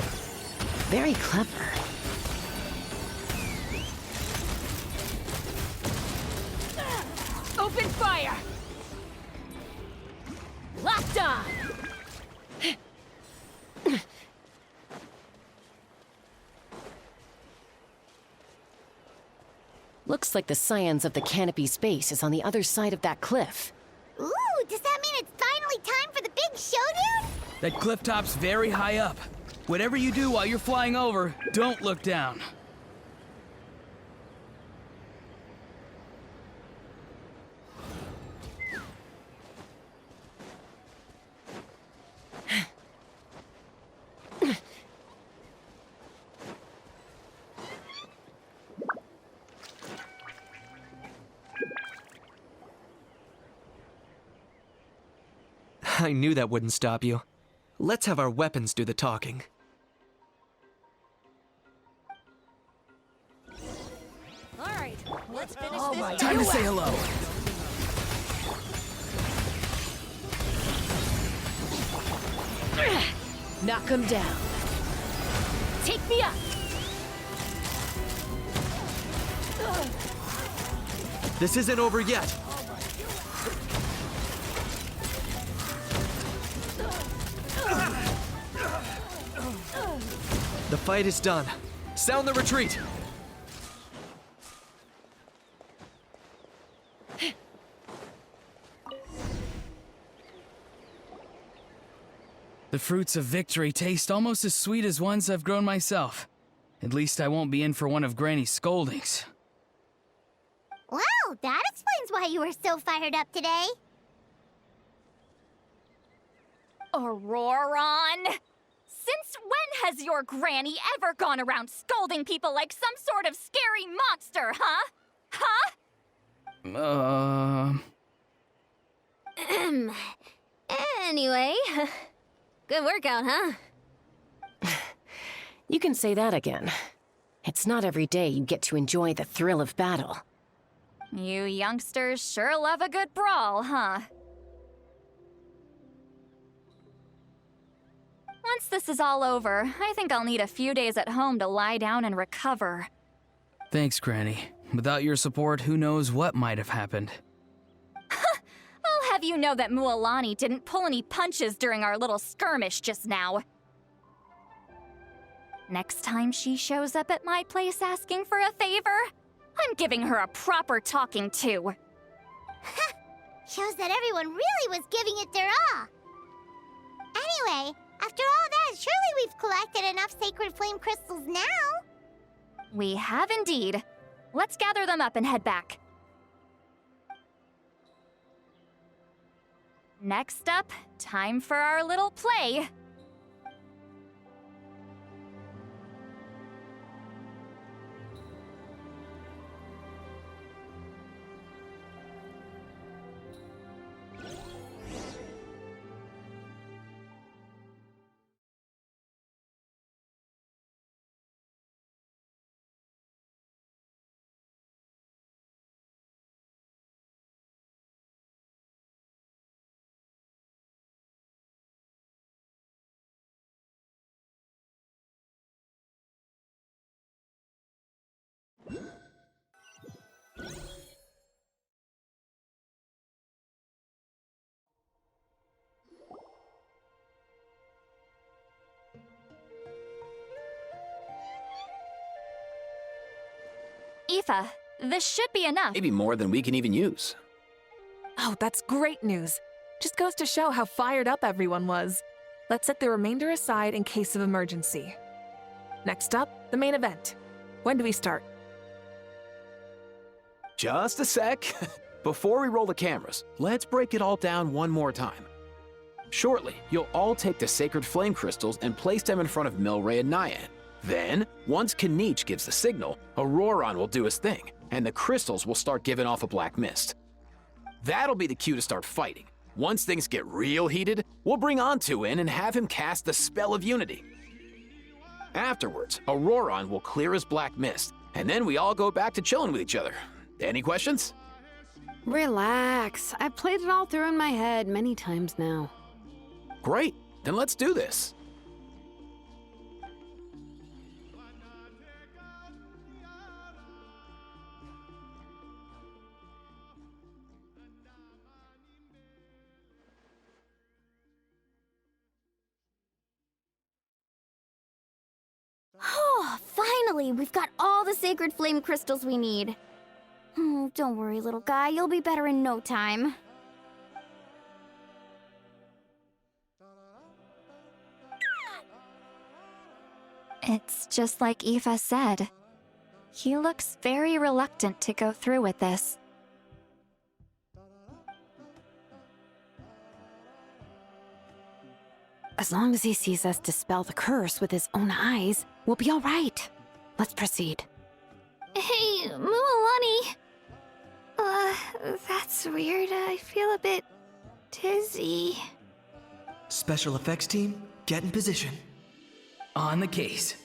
Very clever. Open fire! Locked on! Looks like the scions of the Canopy space is on the other side of that cliff. Ooh, does that mean it's finally time for the big showdown? That cliff top's very high up. Whatever you do while you're flying over, don't look down. I knew that wouldn't stop you. Let's have our weapons do the talking. Alright, let's finish this. Time to say hello. Knock him down. Take me up. This isn't over yet. The fight is done. Sound the retreat! The fruits of victory taste almost as sweet as ones I've grown myself. At least I won't be in for one of Granny's scoldings. Well, that explains why you were so fired up today. Auroron! Since when has your granny ever gone around scolding people like some sort of scary monster, huh? Huh? Anyway, good workout, huh? You can say that again. It's not every day you get to enjoy the thrill of battle. You youngsters sure love a good brawl, huh? Once this is all over, I think I'll need a few days at home to lie down and recover. Thanks, Granny. Without your support, who knows what might have happened. I'll have you know that Mualani didn't pull any punches during our little skirmish just now. Next time she shows up at my place asking for a favor, I'm giving her a proper talking to. Shows that everyone really was giving it their all. Anyway, after all that, surely we've collected enough sacred flame crystals now. We have indeed. Let's gather them up and head back. Next up, time for our little play. Aoife, this should be enough. Maybe more than we can even use. Oh, that's great news. Just goes to show how fired up everyone was. Let's set the remainder aside in case of emergency. Next up, the main event. When do we start? Just a sec. Before we roll the cameras, let's break it all down one more time. Shortly, you'll all take the sacred flame crystals and place them in front of Milray and Nyan. Then, once Kinich gives the signal, Auroron will do his thing, and the crystals will start giving off a black mist. That'll be the cue to start fighting. Once things get real heated, we'll bring Antu in and have him cast the Spell of Unity. Afterwards, Auroron will clear his black mist, and then we all go back to chilling with each other. Any questions? Relax. I've played it all through in my head many times now. Great, then let's do this. Oh, finally! We've got all the sacred flame crystals we need. Oh, don't worry, little guy. You'll be better in no time. It's just like Aoife said. He looks very reluctant to go through with this. As long as he sees us dispel the curse with his own eyes, we'll be all right. Let's proceed. Hey, Mualani. That's weird. I feel a bit dizzy. Special effects team, get in position. On the case.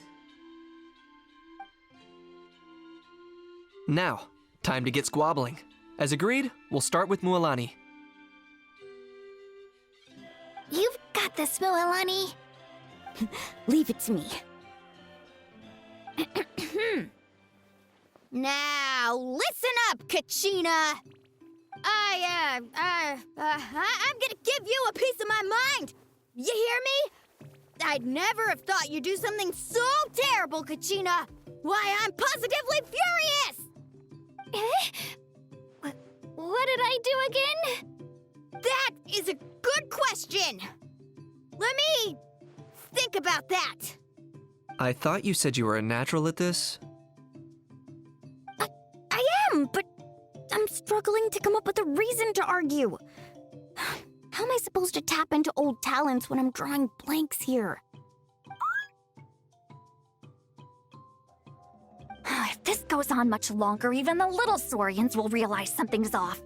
Now, time to get squabbling. As agreed, we'll start with Mualani. You've got this, Mualani. Leave it to me. Now, listen up, Kachina. I'm gonna give you a piece of my mind. You hear me? I'd never have thought you'd do something so terrible, Kachina. Why, I'm positively furious! What did I do again? That is a good question. Let me think about that. I thought you said you were a natural at this. I am, but I'm struggling to come up with a reason to argue. How am I supposed to tap into old talents when I'm drawing blanks here? If this goes on much longer, even the little Saurians will realize something's off.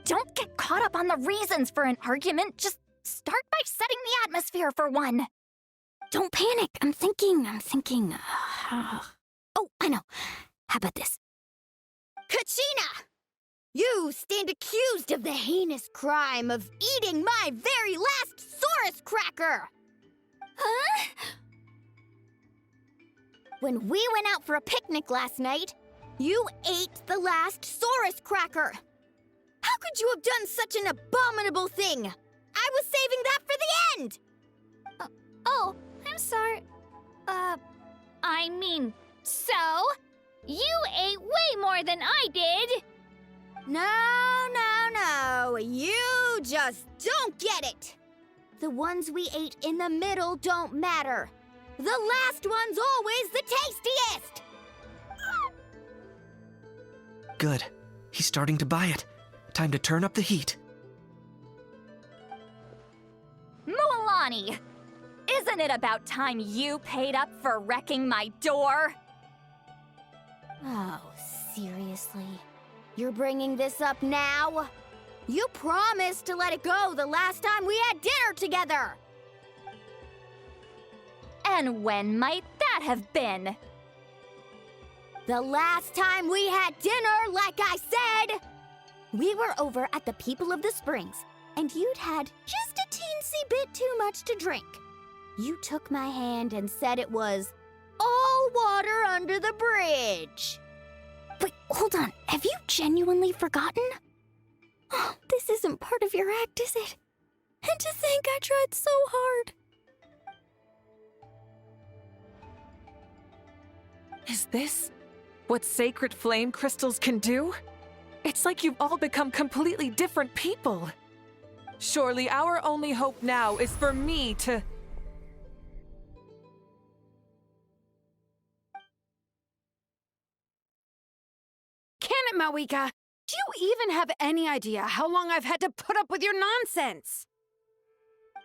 Don't get caught up on the reasons for an argument. Just start by setting the atmosphere for one. Don't panic. I'm thinking. Oh, I know. How about this? Kachina! You stand accused of the heinous crime of eating my very last Saurus cracker! Huh? When we went out for a picnic last night, you ate the last Saurus cracker. How could you have done such an abominable thing? I was saving that for the end! Oh, I'm sorry. I mean, so? You ate way more than I did! No. You just don't get it. The ones we ate in the middle don't matter. The last one's always the tastiest! Good. He's starting to buy it. Time to turn up the heat. Mualani! Isn't it about time you paid up for wrecking my door? Oh, seriously? You're bringing this up now? You promised to let it go the last time we had dinner together! And when might that have been? The last time we had dinner, like I said! We were over at the People of the Springs, and you'd had just a teensy bit too much to drink. You took my hand and said it was all water under the bridge. Wait, hold on. Have you genuinely forgotten? Oh, this isn't part of your act, is it? And to think I tried so hard. Is this what sacred flame crystals can do? It's like you've all become completely different people. Surely our only hope now is for me to... Can it, Mawika? Do you even have any idea how long I've had to put up with your nonsense?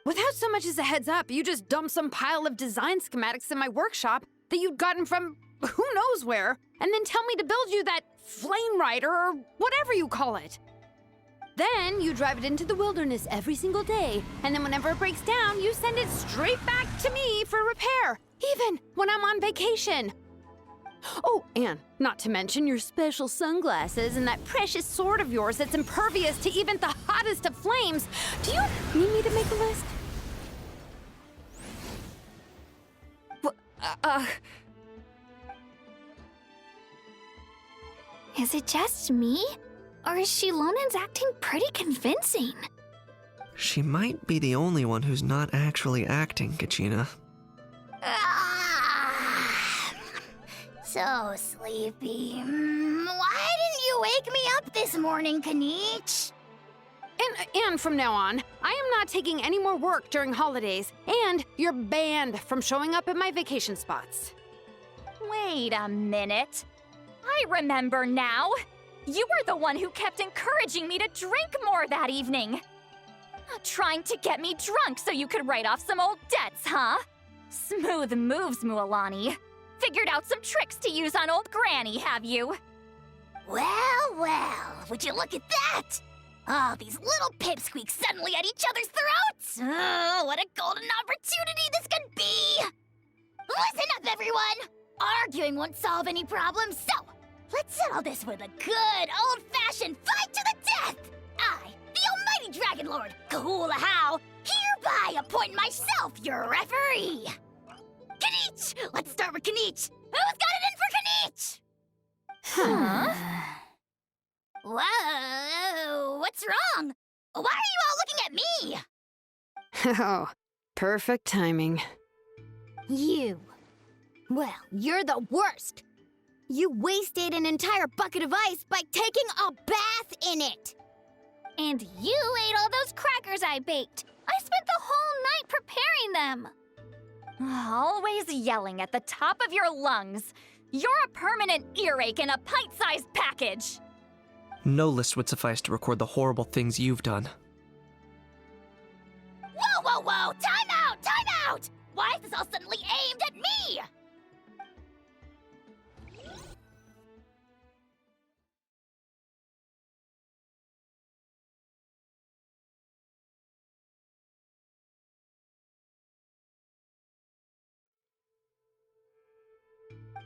Without so much as a heads up, you just dumped some pile of design schematics in my workshop that you'd gotten from who knows where, and then tell me to build you that flame rider or whatever you call it. Then you drive it into the wilderness every single day, and then whenever it breaks down, you send it straight back to me for repair, even when I'm on vacation. Oh, and not to mention your special sunglasses and that precious sword of yours that's impervious to even the hottest of flames. Do you need me to make a list? Is it just me? Or is Shilonen's acting pretty convincing? She might be the only one who's not actually acting, Kachina. So sleepy. Why didn't you wake me up this morning, Kanich? And from now on, I am not taking any more work during holidays, and you're banned from showing up at my vacation spots. Wait a minute. I remember now. You were the one who kept encouraging me to drink more that evening. Trying to get me drunk so you could write off some old debts, huh? Smooth moves, Mualani. Figured out some tricks to use on old Granny, have you? Well, would you look at that? Oh, these little pipsqueaks suddenly at each other's throats! Oh, what a golden opportunity this could be! Listen up, everyone! Arguing won't solve any problems, so let's settle this with a good old-fashioned fight to the death! I, the almighty Dragon Lord, Kahula How, hereby appoint myself your referee! Kanich! Let's start with Kanich! Who's got it in for Kanich? Huh? Whoa, what's wrong? Why are you all looking at me? Oh, perfect timing. You. Well, you're the worst. You wasted an entire bucket of ice by taking a bath in it. And you ate all those crackers I baked. I spent the whole night preparing them. Always yelling at the top of your lungs. You're a permanent earache in a pint-sized package. No list would suffice to record the horrible things you've done. Whoa, whoa, whoa! Time out! Time out! Why is this all suddenly aimed at me?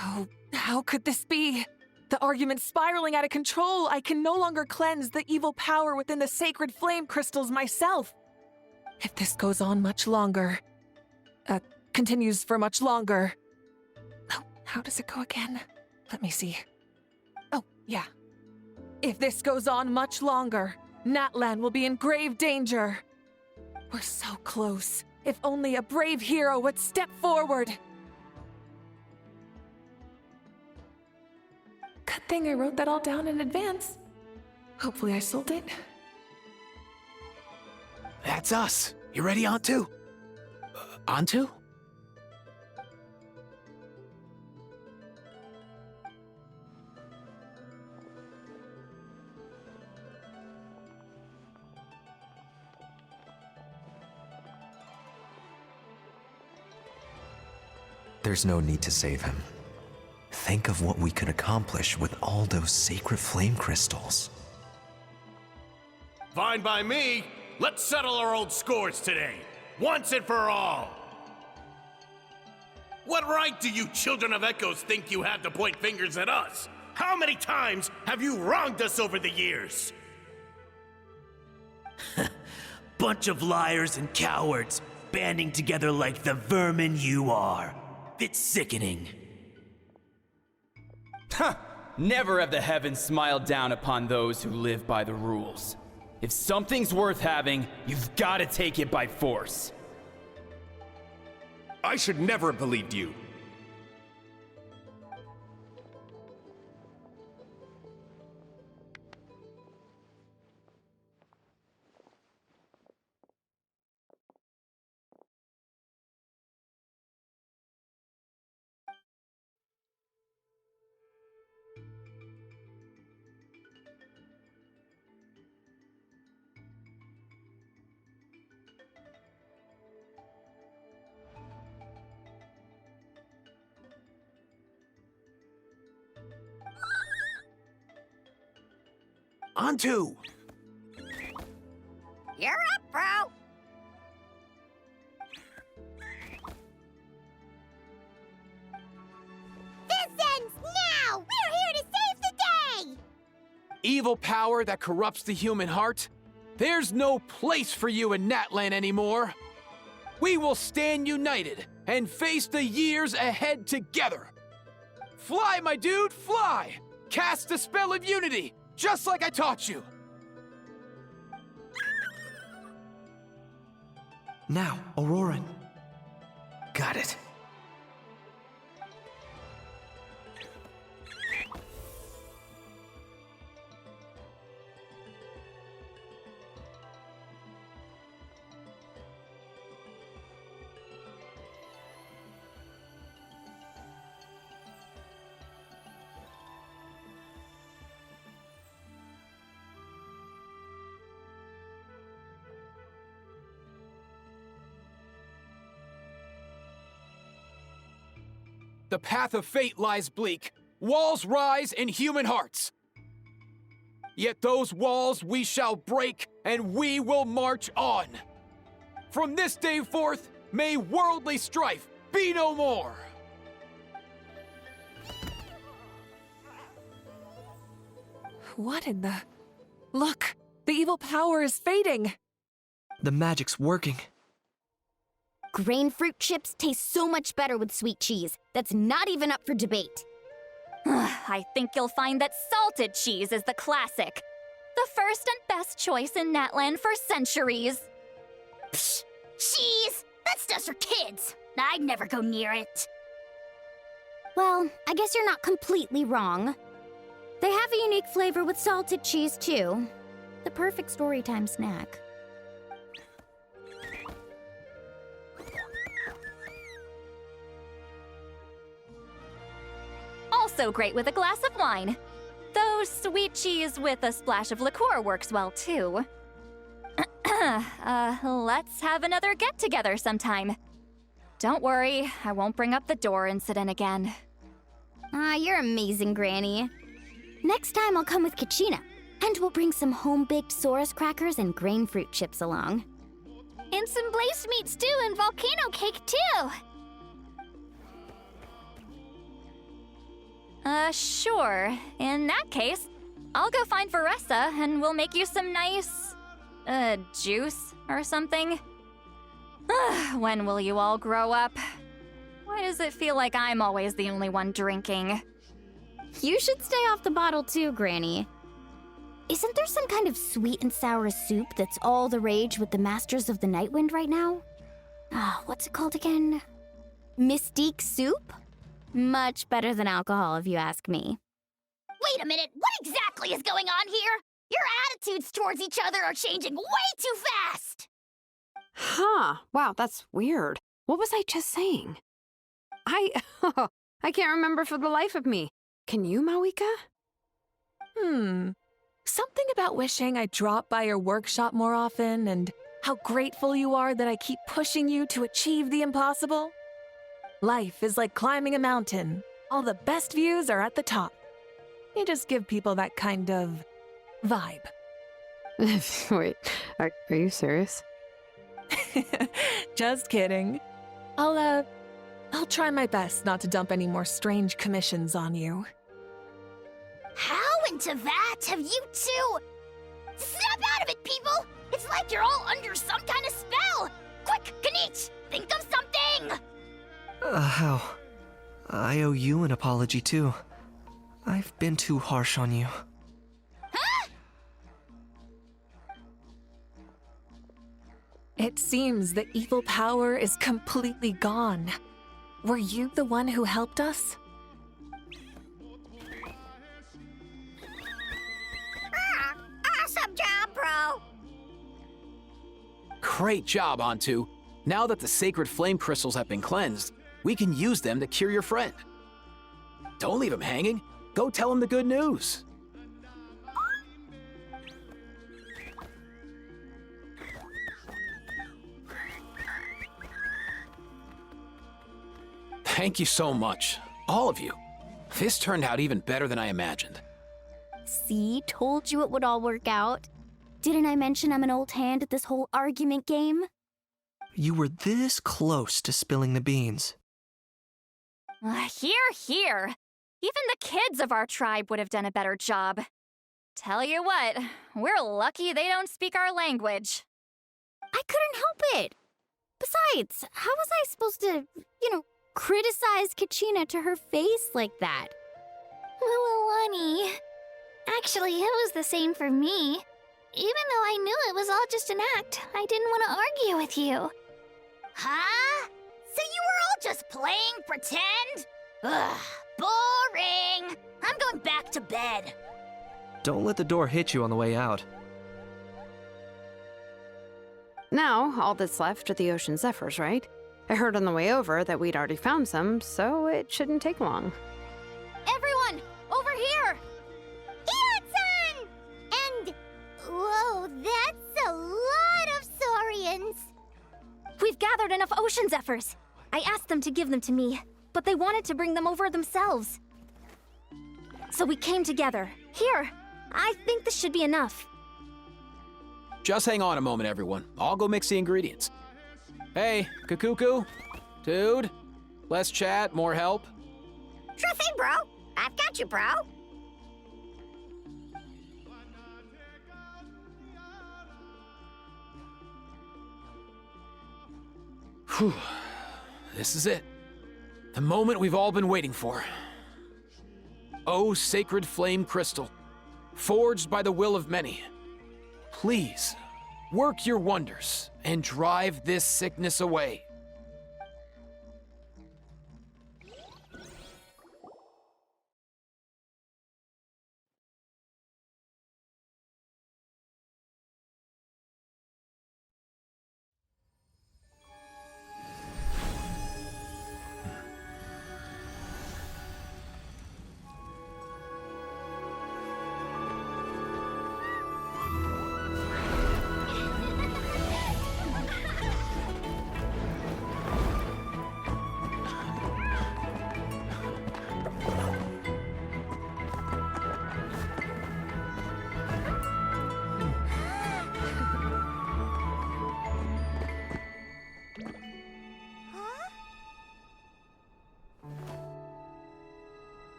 Oh, how could this be? The argument's spiraling out of control. I can no longer cleanse the evil power within the sacred flame crystals myself. If this goes on much longer, continues for much longer. Oh, how does it go again? Let me see. Oh, yeah. If this goes on much longer, Natlan will be in grave danger. We're so close. If only a brave hero would step forward. Good thing I wrote that all down in advance. Hopefully I sold it. That's us. You ready, Antu? Antu? There's no need to save him. Think of what we could accomplish with all those sacred flame crystals. Fine by me. Let's settle our old scores today, once and for all. What right do you children of Echoes think you have to point fingers at us? How many times have you wronged us over the years? Bunch of liars and cowards, banding together like the vermin you are. It's sickening. Huh! Never have the heavens smiled down upon those who live by the rules. If something's worth having, you've got to take it by force. I should never have believed you. Antu! You're up, bro! This ends now! We're here to save the day! Evil power that corrupts the human heart? There's no place for you in Natlan anymore! We will stand united and face the years ahead together! Fly, my dude, fly! Cast a spell of unity! Just like I taught you! Now, Auroran. Got it. The path of fate lies bleak. Walls rise in human hearts. Yet those walls we shall break, and we will march on. From this day forth, may worldly strife be no more. What in the... Look! The evil power is fading! The magic's working. Grain fruit chips taste so much better with sweet cheese. That's not even up for debate. I think you'll find that salted cheese is the classic. The first and best choice in Natlan for centuries. Psh! Cheese! That's just for kids. I'd never go near it. Well, I guess you're not completely wrong. They have a unique flavor with salted cheese, too. The perfect storytime snack. Also great with a glass of wine. Though sweet cheese with a splash of liqueur works well, too. Let's have another get-together sometime. Don't worry, I won't bring up the door incident again. You're amazing, Granny. Next time I'll come with Kachina, and we'll bring some home-baked Saurus crackers and grain fruit chips along. And some blaze meat stew and volcano cake, too! Sure. In that case, I'll go find Varessa and we'll make you some nice, juice or something. When will you all grow up? Why does it feel like I'm always the only one drinking? You should stay off the bottle too, Granny. Isn't there some kind of sweet and sour soup that's all the rage with the Masters of the Nightwind right now? What's it called again? Mystique soup? Much better than alcohol, if you ask me. Wait a minute, what exactly is going on here? Your attitudes towards each other are changing way too fast! Huh. Wow, that's weird. What was I just saying? I can't remember for the life of me. Can you, Mawika? Something about wishing I'd drop by your workshop more often and how grateful you are that I keep pushing you to achieve the impossible. Life is like climbing a mountain. All the best views are at the top. You just give people that kind of vibe. Wait, are you serious? Just kidding. I'll try my best not to dump any more strange commissions on you. How into that have you two? Snap out of it, people! It's like you're all under some kind of spell! Quick, Kanich, think of something! How? I owe you an apology, too. I've been too harsh on you. Huh? It seems the evil power is completely gone. Were you the one who helped us? Awesome job, bro! Great job, Antu. Now that the sacred flame crystals have been cleansed, we can use them to cure your friend. Don't leave him hanging. Go tell him the good news. Thank you so much, all of you. This turned out even better than I imagined. See, told you it would all work out. Didn't I mention I'm an old hand at this whole argument game? You were this close to spilling the beans. Here. Even the kids of our tribe would have done a better job. Tell you what, we're lucky they don't speak our language. I couldn't help it. Besides, how was I supposed to, criticize Kachina to her face like that? Lunny. Actually, it was the same for me. Even though I knew it was all just an act, I didn't want to argue with you. Huh? So you were all just playing pretend? Ugh, boring! I'm going back to bed. Don't let the door hit you on the way out. Now, all that's left are the ocean zephyrs, right? I heard on the way over that we'd already found some, so it shouldn't take long. Everyone, over here! Ian-san! And... whoa, that's a lot of saurians! We've gathered enough ocean zephyrs. I asked them to give them to me, but they wanted to bring them over themselves. So we came together. Here, I think this should be enough. Just hang on a moment, everyone. I'll go mix the ingredients. Hey, Kakuku? Dude? Less chat, more help? Sure thing, bro. I've got you, bro. Whew. This is it. The moment we've all been waiting for. Oh, sacred flame crystal, forged by the will of many. Please, work your wonders and drive this sickness away.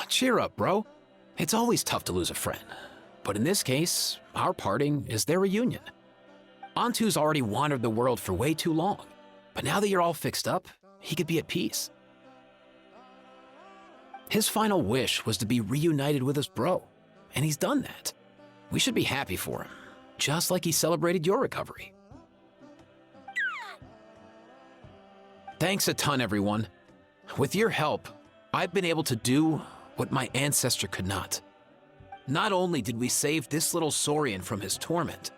Cheer up, bro. It's always tough to lose a friend. But in this case, our parting is their reunion. Antu's already wandered the world for way too long. But now that you're all fixed up, he could be at peace. His final wish was to be reunited with his bro, and he's done that. We should be happy for him, just like he celebrated your recovery. Thanks a ton, everyone. With your help, I've been able to do what my ancestor could not. Not only did we save this little Saurian from his torment,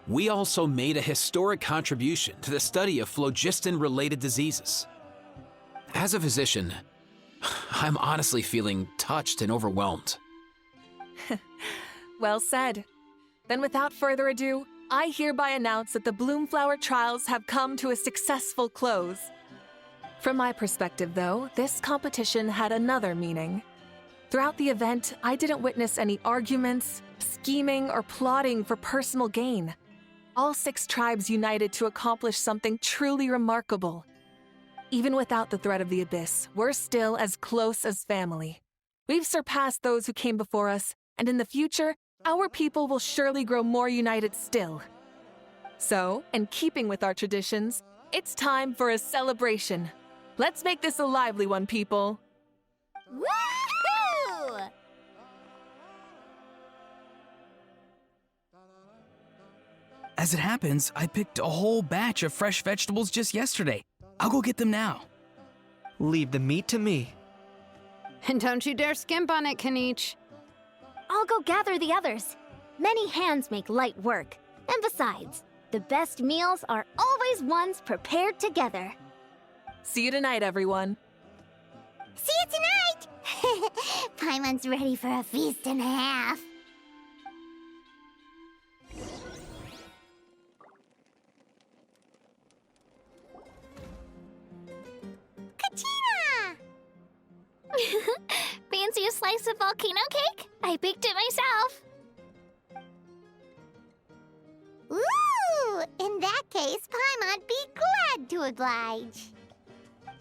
we also made a historic contribution to the study of phlogiston-related diseases. As a physician, I'm honestly feeling touched and overwhelmed. Well said. Then without further ado, I hereby announce that the Bloomflower trials have come to a successful close. From my perspective, though, this competition had another meaning. Throughout the event, I didn't witness any arguments, scheming, or plotting for personal gain. All 6 tribes united to accomplish something truly remarkable. Even without the threat of the Abyss, we're still as close as family. We've surpassed those who came before us, and in the future, our people will surely grow more united still. So, in keeping with our traditions, it's time for a celebration. Let's make this a lively one, people. Woohoo! As it happens, I picked a whole batch of fresh vegetables just yesterday. I'll go get them now. Leave the meat to me. And don't you dare skimp on it, Kanich. I'll go gather the others. Many hands make light work. And besides, the best meals are always ones prepared together. See you tonight, everyone. See you tonight! Paimon's ready for a feast and a half. Katina! Fancy a slice of volcano cake? I baked it myself. Ooh! In that case, Paimon'd be glad to oblige.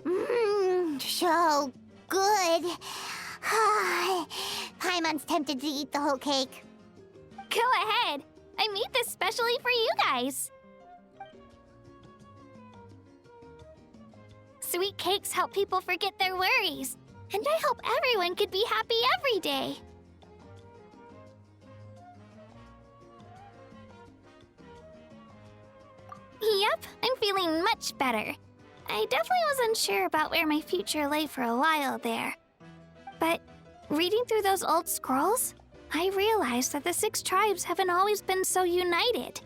Mmm, so good. Paimon's tempted to eat the whole cake. Go ahead. I made this specially for you guys. Sweet cakes help people forget their worries. And I hope everyone could be happy every day. Yep, I'm feeling much better. I definitely was unsure about where my future lay for a while there. But reading through those old scrolls, I realized that the 6 tribes haven't always been so united.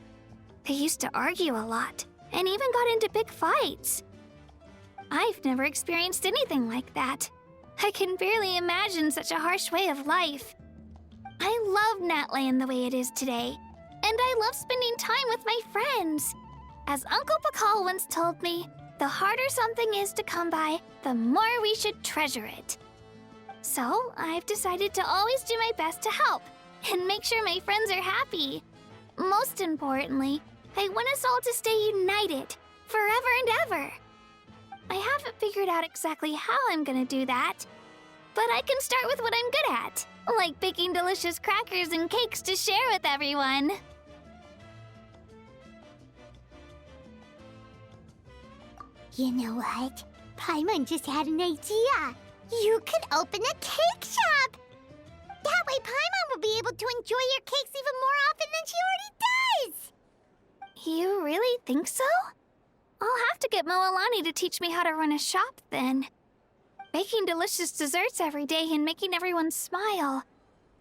They used to argue a lot, and even got into big fights. I've never experienced anything like that. I can barely imagine such a harsh way of life. I love Natlan the way it is today, and I love spending time with my friends. As Uncle Pakal once told me, the harder something is to come by, the more we should treasure it. So, I've decided to always do my best to help, and make sure my friends are happy. Most importantly, I want us all to stay united, forever and ever. I haven't figured out exactly how I'm gonna do that, but I can start with what I'm good at, like baking delicious crackers and cakes to share with everyone. You know what? Paimon just had an idea. You could open a cake shop. That way Paimon will be able to enjoy your cakes even more often than she already does. You really think so? I'll have to get Moalani to teach me how to run a shop then. Baking delicious desserts every day and making everyone smile.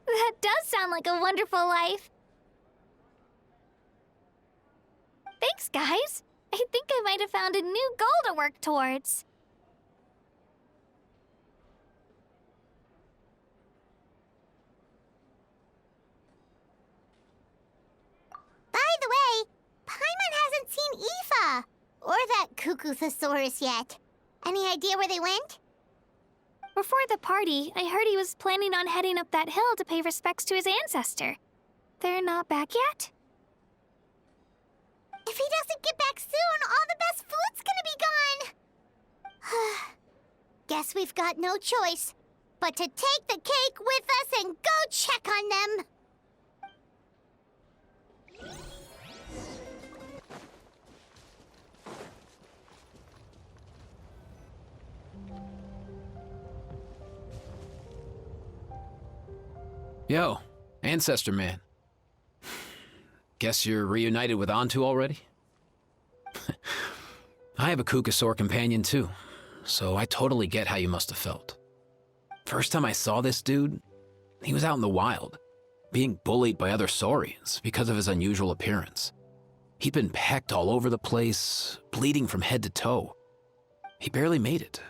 That does sound like a wonderful life. Thanks, guys. I think I might have found a new goal to work towards. By the way, Paimon hasn't seen Aoife or that Cuckoo-thosaurus yet. Any idea where they went? Before the party, I heard he was planning on heading up that hill to pay respects to his ancestor. They're not back yet? If he doesn't get back soon, all the best food's gonna be gone. Guess we've got no choice but to take the cake with us and go check on them. Yo, Ancestor Man. Guess you're reunited with Antu already? I have a Kukasaur companion too, so I totally get how you must have felt. First time I saw this dude, he was out in the wild, being bullied by other Saurians because of his unusual appearance. He'd been pecked all over the place, bleeding from head to toe. He barely made it.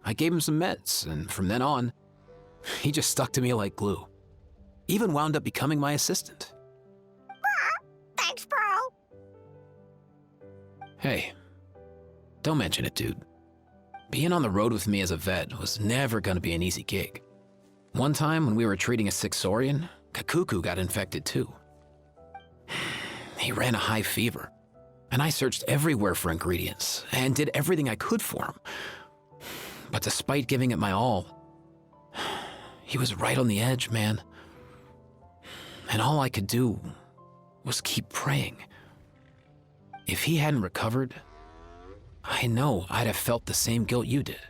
I gave him some meds, and from then on, he just stuck to me like glue. Even wound up becoming my assistant. Thanks, bro. Hey, don't mention it, dude. Being on the road with me as a vet was never gonna be an easy gig. One time when we were treating a sick Saurian, Kakuku got infected too. He ran a high fever, and I searched everywhere for ingredients and did everything I could for him. But despite giving it my all, he was right on the edge, man. And all I could do was keep praying. If he hadn't recovered, I know I'd have felt the same guilt you did.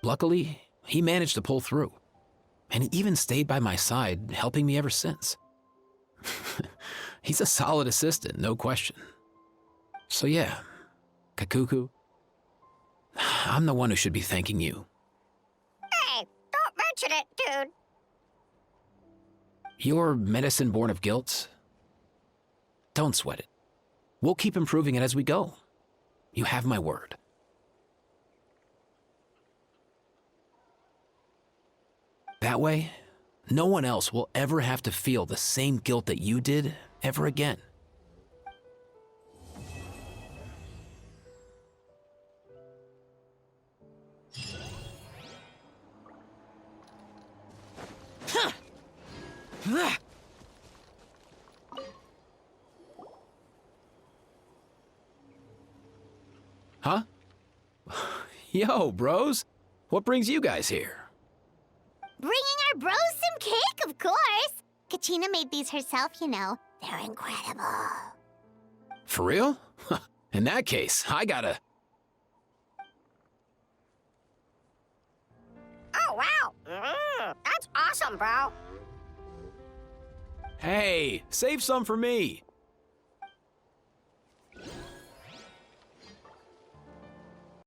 Luckily, he managed to pull through, and he even stayed by my side, helping me ever since. He's a solid assistant, no question. So yeah, Kakuku, I'm the one who should be thanking you. Hey, accident, dude. Your medicine born of guilt? Don't sweat it. We'll keep improving it as we go. You have my word. That way, no one else will ever have to feel the same guilt that you did ever again. Huh? Yo, bros. What brings you guys here? Bringing our bros some cake, of course. Kachina made these herself, you know. They're incredible. For real? In that case, I gotta... Oh, wow. That's awesome, bro. Hey, save some for me.